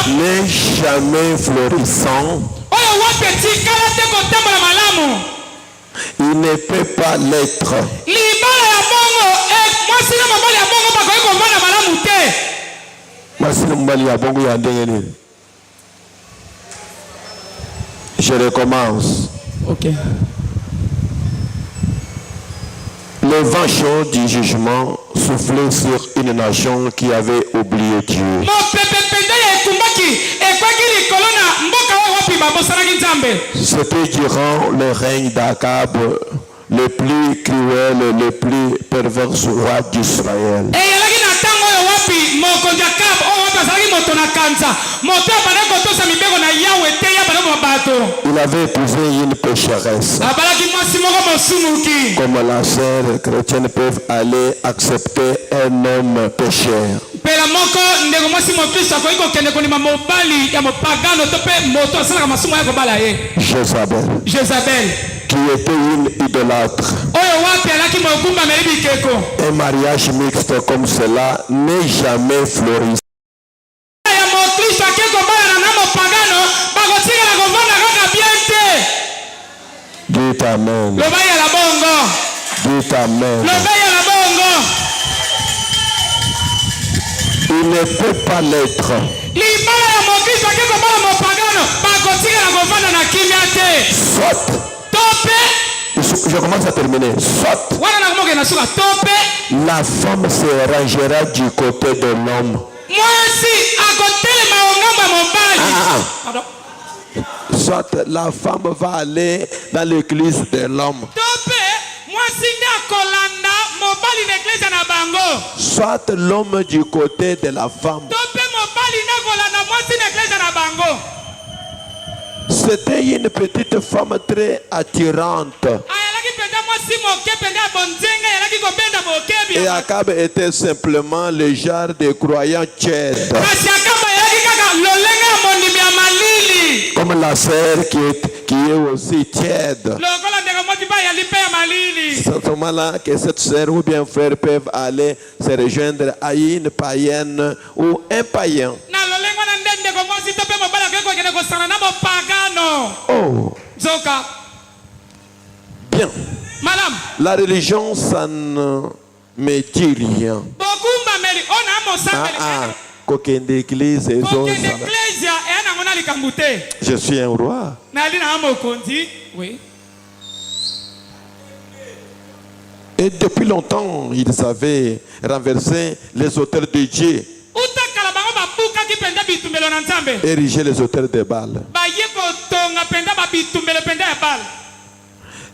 n'est jamais florissant. Il ne peut pas l'être. Je recommence. Ok. Le vent chaud du jugement soufflait sur une nation qui avait oublié Dieu. C'était durant le règne d'Akab, le plus cruel et le plus pervers roi d'Israël. Il avait épousé une pécheresse. Comme la sœur chrétienne peuvent aller accepter un homme pécheur. Jézabel, qui était une idolâtre. Un mariage mixte comme cela n'est jamais fleuri. Dites amen. Dites amen. Il ne peut pas l'être. Soit. Je commence à terminer. Soit la femme se rangera du côté de l'homme. Soit la femme va aller dans l'église de l'homme. soit l'homme du côté de la femme. C'était une petite femme très attirante. Et Akab était simplement le genre de croyant tiède. Comme la sœur qui est aussi tiède. C'est à ce moment-là que cette sœur ou bien frère peuvent aller se rejoindre à une païenne ou un païen. Oh. Bien. La religion, ça ne me dit rien. Qu'aucune église est je suis un roi. Oui. Et depuis longtemps, ils avaient renversé les autels de Dieu. Érigé les autels de Baal.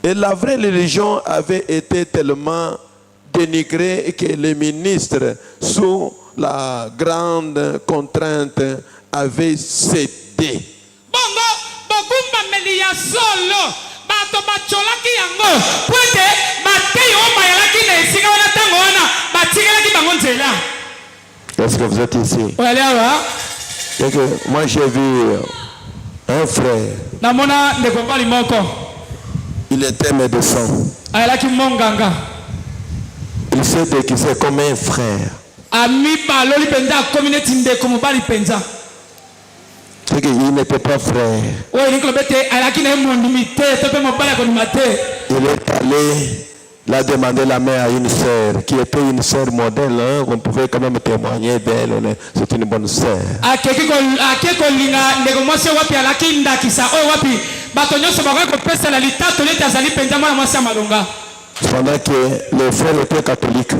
Et la vraie religion avait été tellement dénigrée que les ministres, sous la grande contrainte, avaient cédé. Est-ce que vous êtes ici? Et que moi j'ai vu un frère. Il était médecin. Il s'est déguisé comme un frère. C'est qu'il n'était pas frère. Il est allé, il a demandé la main à une sœur, qui était une sœur modèle. Hein, on pouvait quand même témoigner d'elle. C'est une bonne sœur. Pendant que le frère était catholique.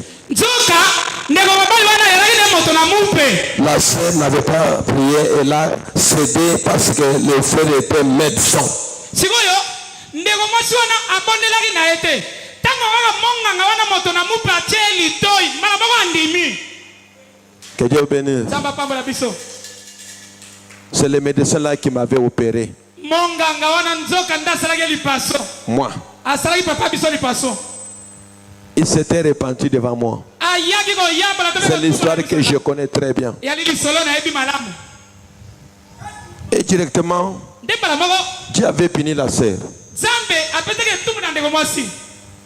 La sœur n'avait pas prié, elle a cédé parce que le frère était médecin. Que Dieu bénisse. C'est le médecin là qui m'avait opéré. Moi. Il s'était repenti devant moi. C'est l'histoire que je connais très bien. Et directement, Dieu avait puni la sœur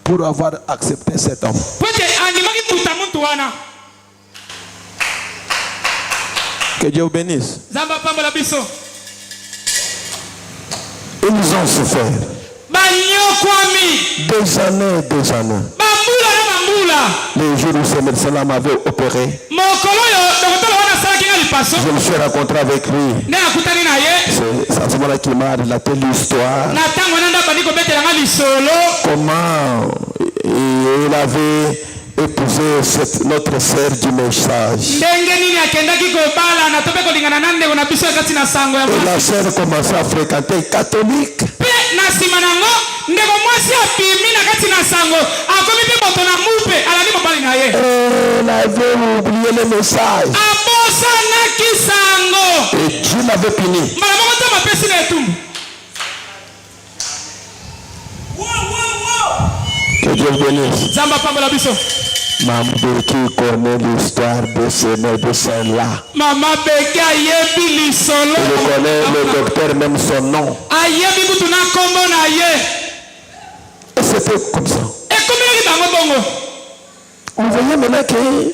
pour avoir accepté cet homme. Que Dieu vous bénisse. Ils ont souffert. 2 années. Le jour où ce médecin-là m'avait opéré, je me suis rencontré avec lui. C'est à ce moment-là qu'il m'a relaté l'histoire. Comment il avait épousé notre sœur du message. Et la sœur commençait à fréquenter catholique. Elle avait oublié le message. Et Dieu l'avait puni. Que Dieu bénisse. Maman qui connaît l'histoire de ce médecin-là. Maman il connaît le docteur, même son nom. Et c'était comme ça. On voyait maintenant que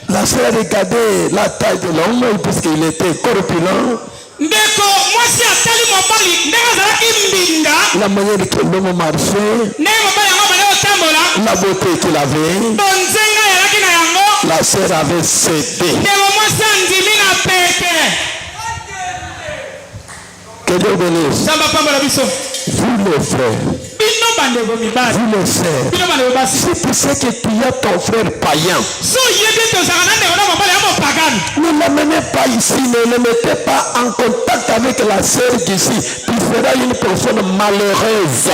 la sœur regardait la taille de l'homme puisqu'il était corpulent. La manière que l'homme marchait, la beauté qu'il avait, la sœur avait cédé. Que Dieu bénisse. Vous les frères, vous les sœurs, si tu sais que tu as ton frère païen, ne l'amenez pas ici, ne le mettez pas en contact avec la sœur d'ici. Tu seras une personne malheureuse.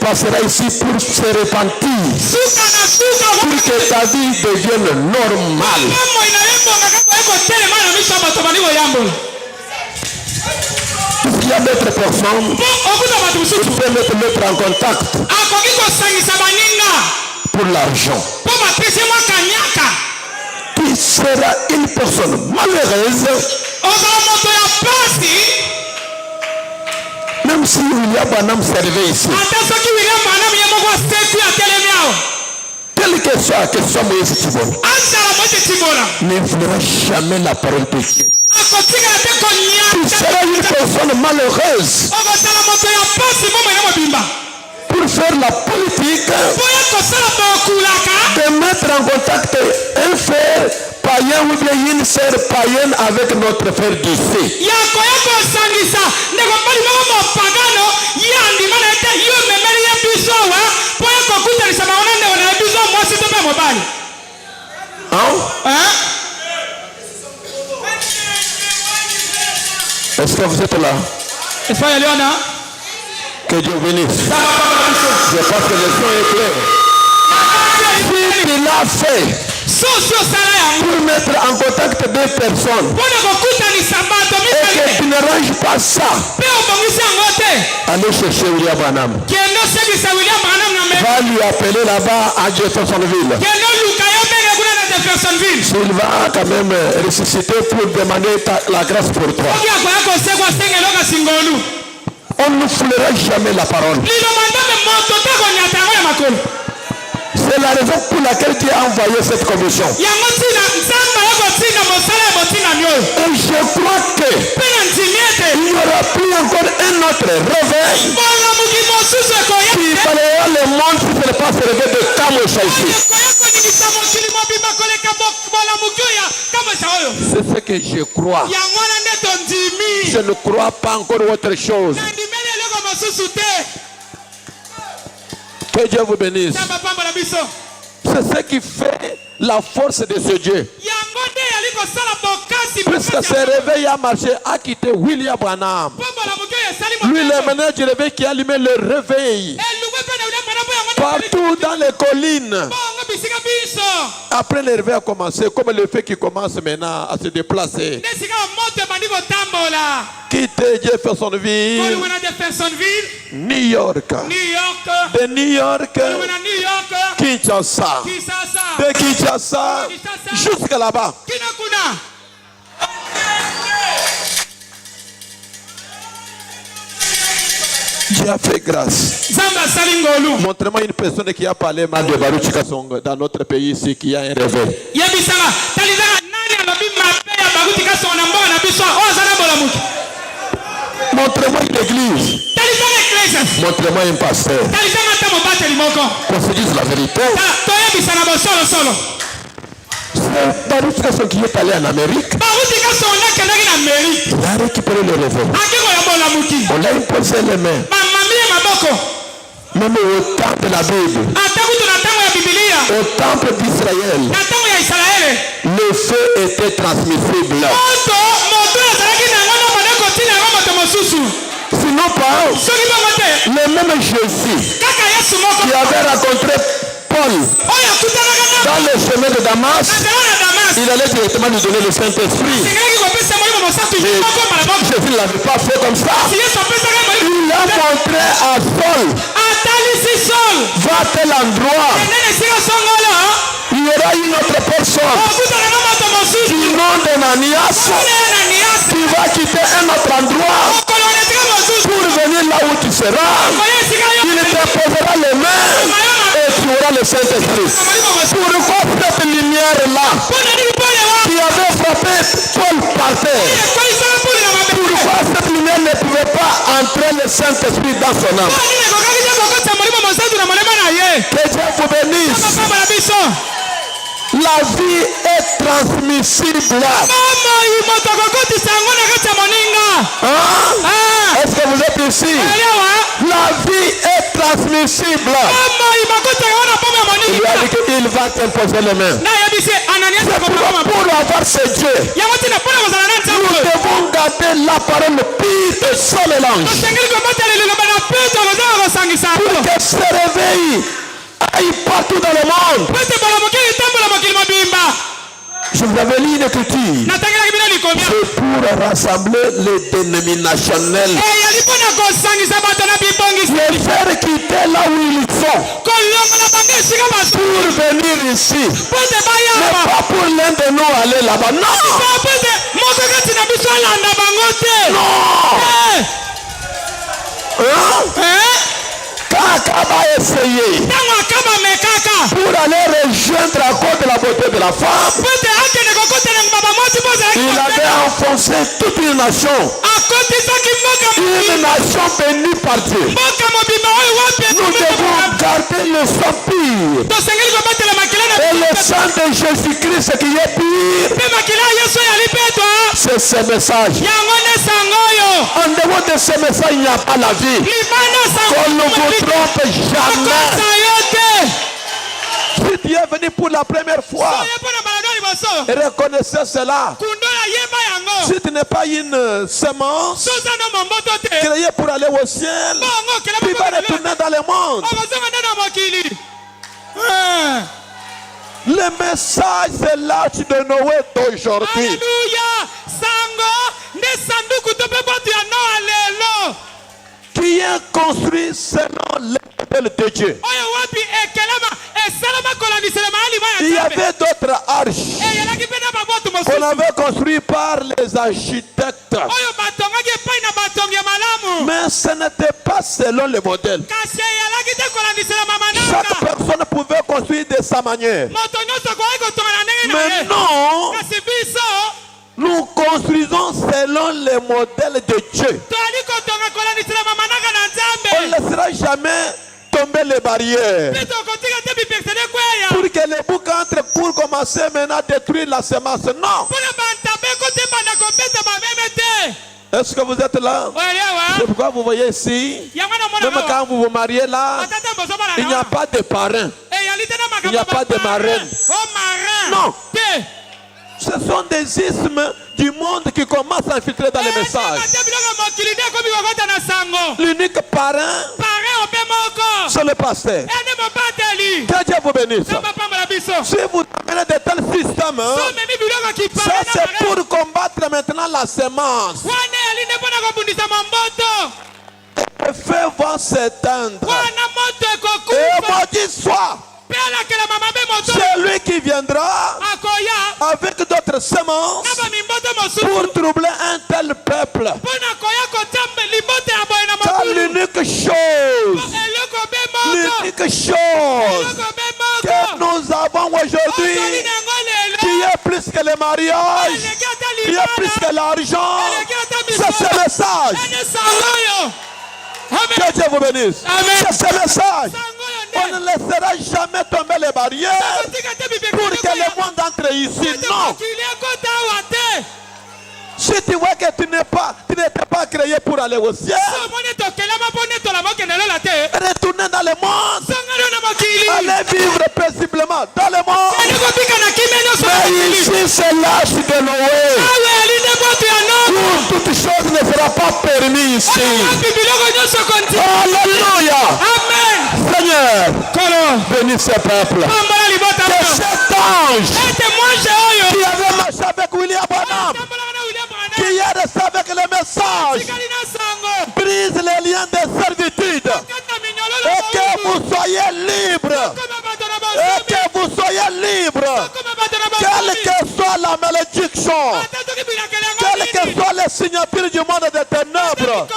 passera ici pour se repentir, pour que ta vie devienne normale. Il y a d'autres personnes qui peuvent mettre en contact pour l'argent. Qui sera une personne malheureuse, même si William Branham servait ici. Quelle que soit Moïse Tibora, ne fera jamais la parole de Dieu. Tu seras une personne malheureuse pour faire la politique, de mettre en contact un frère païen ou bien une sœur païenne avec notre frère d'ici. Est-ce que vous êtes là? Que Dieu bénisse. Je pense que le son est clair. Si tu l'as fait pour mettre en contact deux personnes et que tu ne ranges pas ça, allez chercher William Branham. Va lui appeler là-bas à Jeffersonville. Il va quand même ressusciter pour demander la grâce pour toi. On ne foulera jamais la parole. C'est la raison pour laquelle tu as envoyé cette commission. Et je crois qu'il n'y aura plus encore un autre réveil qui parlera le monde qui ne peut pas se réveiller de Kamosha ici. C'est ce que je crois. Je ne crois pas encore autre chose. Que Dieu vous bénisse. C'est ce qui fait la force de ce Dieu. Puisque ce réveil a marché, a quitté William Branham. Lui, le manager du réveil qui a allumé le réveil. Partout dans les collines. Après le réveil a commencé, comme le fait qu'il commence maintenant à se déplacer. Quitter Jeffersonville, New York, de New York, Kinshasa, de Kinshasa jusqu'à là-bas. Dieu a fait grâce. Montrez-moi une personne qui a parlé mal de Baruch Kasongo dans notre pays ici, qui a un réveil. Montrez-moi une église. Montrez-moi un pasteur. Qu'on se dise la vérité. C'est Baruch Kasongo qui est allé en Amérique. Il a récupéré le réveil. On l'a imposé les mains. Même au temple de la Bible, au temple d'Israël, le feu était transmissible. Sinon pas, le même Jésus qui avait rencontré Paul dans le chemin de Damas, il allait directement lui donner le Saint-Esprit. Jésus ne l'avait pas fait comme ça. Il a montré à Saul, va à tel endroit, il y aura une autre personne du nom d'Ananias qui va quitter un autre endroit pour venir là où tu seras. Il te posera les mains et tu auras le Saint-Esprit. Pourquoi cette lumière-là qui avait frappé Paul par terre, pourquoi cette lumière ne pouvait pas entrer le Saint-Esprit dans son âme? Que Dieu vous bénisse. La vie est transmissible. Est-ce que vous êtes ici? La vie est transmissible. Il a dit qu'il va t'imposer les mains. C'est pour avoir ce Dieu, nous devons combattez la parole pire de son mélange. Pour que ce réveil aille partout dans le monde. Je vous avais lu une écriture. C'est pour rassembler les dénominationnels. Les faire quitter là où ils sont. Pour venir ici. Mais pas pour l'un de nous aller là-bas. Non. Non. Kaka va essayer pour aller rejoindre à cause de la beauté de la femme. Il avait enfoncé toute une nation. Une nation bénie par Dieu. Nous devons garder le sang pur. Et le sang de Jésus-Christ qui est pur. C'est ce message. En dehors de ce message, il n'y a pas la vie. Qu'on ne vous trompe jamais. Si tu es venu pour la première fois, reconnaissez cela. Si tu n'es pas une semence créée pour aller au ciel, tu vas retourner dans le monde. Le message, c'est l'arche de Noé d'aujourd'hui. Qui est construit selon le modèle de Dieu. Il y avait d'autres arches qu'on avait construites par les architectes. Mais ce n'était pas selon le modèle. Chaque personne pouvait construire de sa manière. Mais non, nous construisons selon le modèle de Dieu. On ne laissera jamais tomber les barrières. Pour que les boucs entrent pour commencer maintenant à détruire la semence. Non. Est-ce que vous êtes là? C'est pourquoi vous voyez ici, même quand vous vous mariez là, il n'y a pas de parrain. Il n'y a pas de marraine. Non. Ce sont des ismes du monde qui commencent à infiltrer dans les messages. L'unique parrain, c'est le pasteur. Que Dieu vous bénisse. Si vous amenez de tels systèmes, ça c'est pour combattre maintenant la semence. Le feu va s'éteindre. Et maudit soit celui qui viendra avec d'autres semences pour troubler un tel peuple. Car l'unique chose que nous avons aujourd'hui, qui est plus que le mariage, qui est plus que l'argent, c'est ce message. Que Dieu vous bénisse. C'est ce message. On ne laissera jamais tomber les barrières pour que le monde entre ici. Non. Si tu vois que tu n'étais pas créé pour aller au ciel, retournez dans le monde. Allez vivre paisiblement dans le monde. Mais ici, c'est l'âge de Noé. Toute chose ne sera pas permise ici. Alléluia. Amen. Seigneur, bénis ce peuple. Que cet ange qui avait marché avec William Branham, qui est resté avec le message, brise les liens de servitude et que vous soyez libres. Et que vous soyez libres. Quelle que soit la malédiction, quelle que soit les signatures du monde des ténèbres,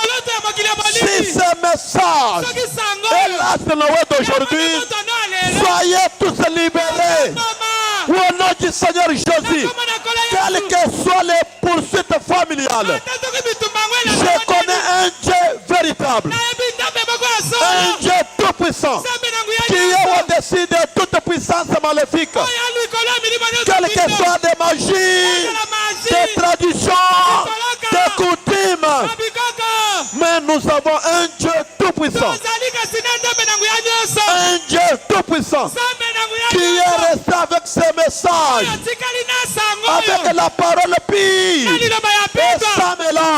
si ce message est l'âge de Noé d'aujourd'hui, soyez tous libérés. Au nom du Seigneur Jésus, quelles que soient les poursuites familiales, je connais un Dieu véritable, un Dieu tout-puissant, qui est au-dessus de toute puissance maléfique, quelles que soient des magies, des traditions, des coutumes. Mais nous avons un Dieu tout-puissant, un Dieu tout-puissant, qui est resté avec ses messages, avec la parole pure et sans mélange.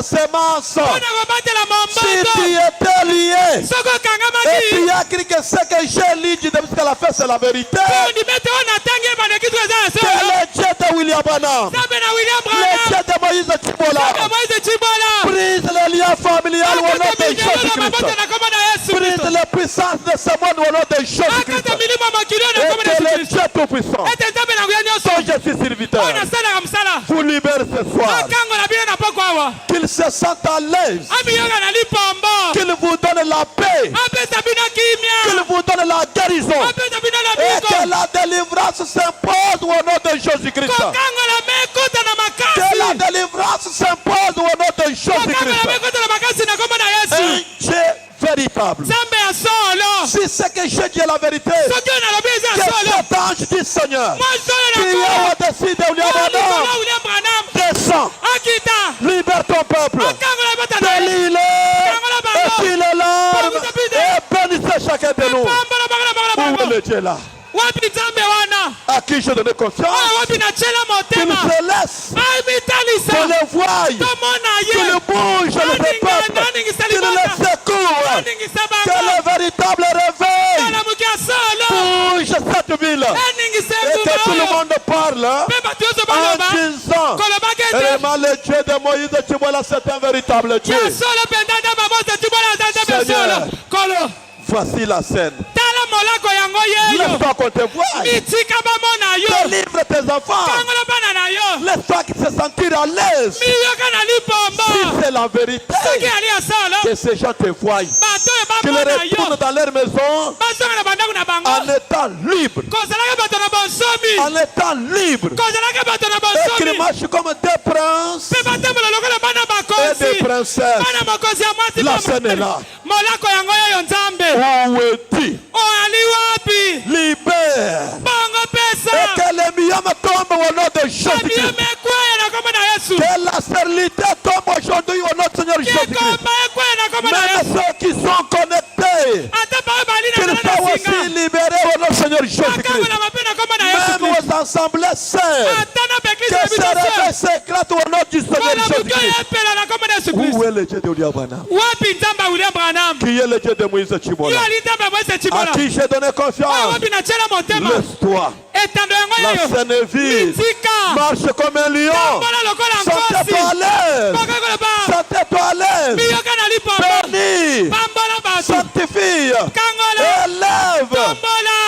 la sémence. mpona kobatela Si mombondo tu étais lié soki et okangamaki tu as cru que ce que j'ai lu depuis ce qu'elle a fait, c'est la vérité. ondimete oyo natangi ebanda kitu eza na Que solo le Dieu de William Branham, nzambe na william le branham Dieu de Moïse Chibola, moise cibola brise le lien familial au nom de akata Jésus minyolo na mabota Christ. na kombo na yesu Brise kristo les puissances de ce monde au nom de Jésus akata Christ. milimo makili oyo na Et kombo na que yesu le kristo Dieu Tout-Puissant, ete nzambe na nguya nyonso dont je suis serviteur, oyo nasalaka mosala vous libère ce soir. akango na bino na poko awa Qu'il se sente à l'aise. amiyoka na lipombo Qu'il vous donne la paix. apesa bino kimia Qu'il vous donne la guérison. apesa bino Et lobiko que la délivrance s'impose au nom de Jésus Christ. kokangola mekuta na Que makasi la délivrance s'impose au nom de Jésus kokangola Christ. mekuta na makasi na kombo na Un yesu Dieu véritable. nzambe ya solo Si c'est que je dis la vérité, soki oyo nalobi eza que ya solo cet ange du Seigneur mwa solo qui na est kolo au-dessus de William likolo Branham william branham descend, akita libère ton peuple, akangola bota na ye délie-le, et qu'il les lave, et bénisse chacun de nous. pambola bangola bangola Où bango est le Dieu là? wapi nzambe wana À qui je donne confiance, oyo wapi natiela qu'il motema se laisse, abitalisa qu'il le voie, tomona qu'il ye bouge le peuple, qu'il le secoue, aningisa que bango le véritable réveil alamuki ya solo bouge cette ville aningisa et que tout enguma le monde parle mpe bato nyonso en baloba disant kolobaki ete vraiment le Dieu de Moïse Chibola c'est un véritable Dieu. ya solo mpenza nde bamosa tibola aza nzambe ya Seigneur. solo kolo Voici la scène. tala molako yango yeyo Laisse-toi qu'on te voie. mitika bamona yo Délivre tes enfants. kangola bana na yo Laisse-toi se sentir à l'aise. miyoka na Si lipombo c'est la vérité, soki ali ya solo que ces gens te voient. bato oyo Qu'ils bamona yo retournent dans leur maison bazonga na bandako na bango en étant libres. kozalaka bato na bonsomi En étant libres. kozalaka bato na Et qu'ils bonsomi marchent comme des princes mpe batambola lokola bana et bakonzi des princesses. bana mokonzi ya mwasi La scène est là. molako yango yoyo nzambe Où es-tu? oyali wapi Libère. bongo Et pesa que les miomes tombent au nom de Jésus-Christ. bamiome ekweye na kombo na yesu Que la stérilité tombe aujourd'hui au nom de Seigneur Jésus-Christ. kikomba ekweye na kombo na Même yesu ceux qui sont connectés, ata baoyo bali na qu'ils ngala soient na aussi singa libérés au nom de Seigneur Jésus-Christ. akangolama mpe na kombo na yesu Même kristo aux assemblées sœurs, ata na beglise que na ce biso réveil s'éclate au nom du Seigneur wana moto oyo Jésus-Christ. epela na kombo na yesu Où kristo est le Dieu de William Branham? wapi nzambe ya william branham Qui est le Dieu de Moïse yo Chibola? ali nzambe ya moise À cibola qui j'ai donné oyo confiance? wapi natiela motema Laisse-toi. etando yango La yeyo scène est vide. mitika Marche comme un lion. tambola lokola nkosi Sentez-toi à l'aise. bakakoloba Sentez-toi à l'aise. miyoka na lipombo Bénis. pambola bato Sanctifie. kangola Élève. tombola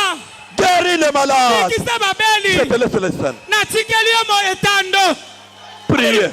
Guéris les malades. kisa Je babeli te laisse les scènes. natikeli yo mo etando Priez.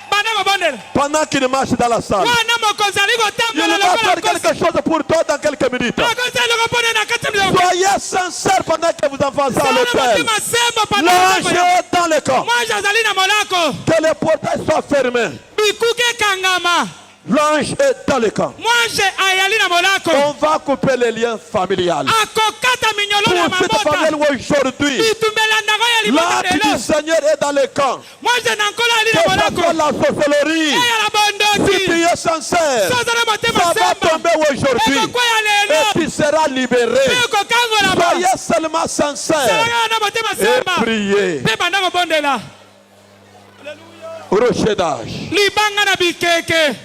banda kobondela Pendant qu'il marche dans la salle. wana mokonzi ali Il kotambola va lokola faire nkosi quelque chose pour toi dans quelques minutes. akosi eloko mpona na kati ya milongo Soyez sincères pendant que vous avancez à sala l'hôtel. motema sembo L'ange pana est dans le camp. mwanji azali na molako Que les portails soient fermés. bikuke ekangama L'ange est dans le camp. mwanji ayali na molako On va couper les liens familiales. akokata minyolo na Pour cette mabota famille aujourd'hui, bitumbela ndango ya libota l'ange lelo du Seigneur est dans le camp. mwanji na nkolo ali na Que ça molako soit la sorcellerie. eyala Si bondoki tu es sincère, sozala motema ça va sembo tomber aujourd'hui. ekokwea Et lelo tu seras libéré. mpe ekokangola ba Soyez seulement sincère salaka na motema et semba priez. mpe banda kobondela Rocher d'âge. libanga na bikeke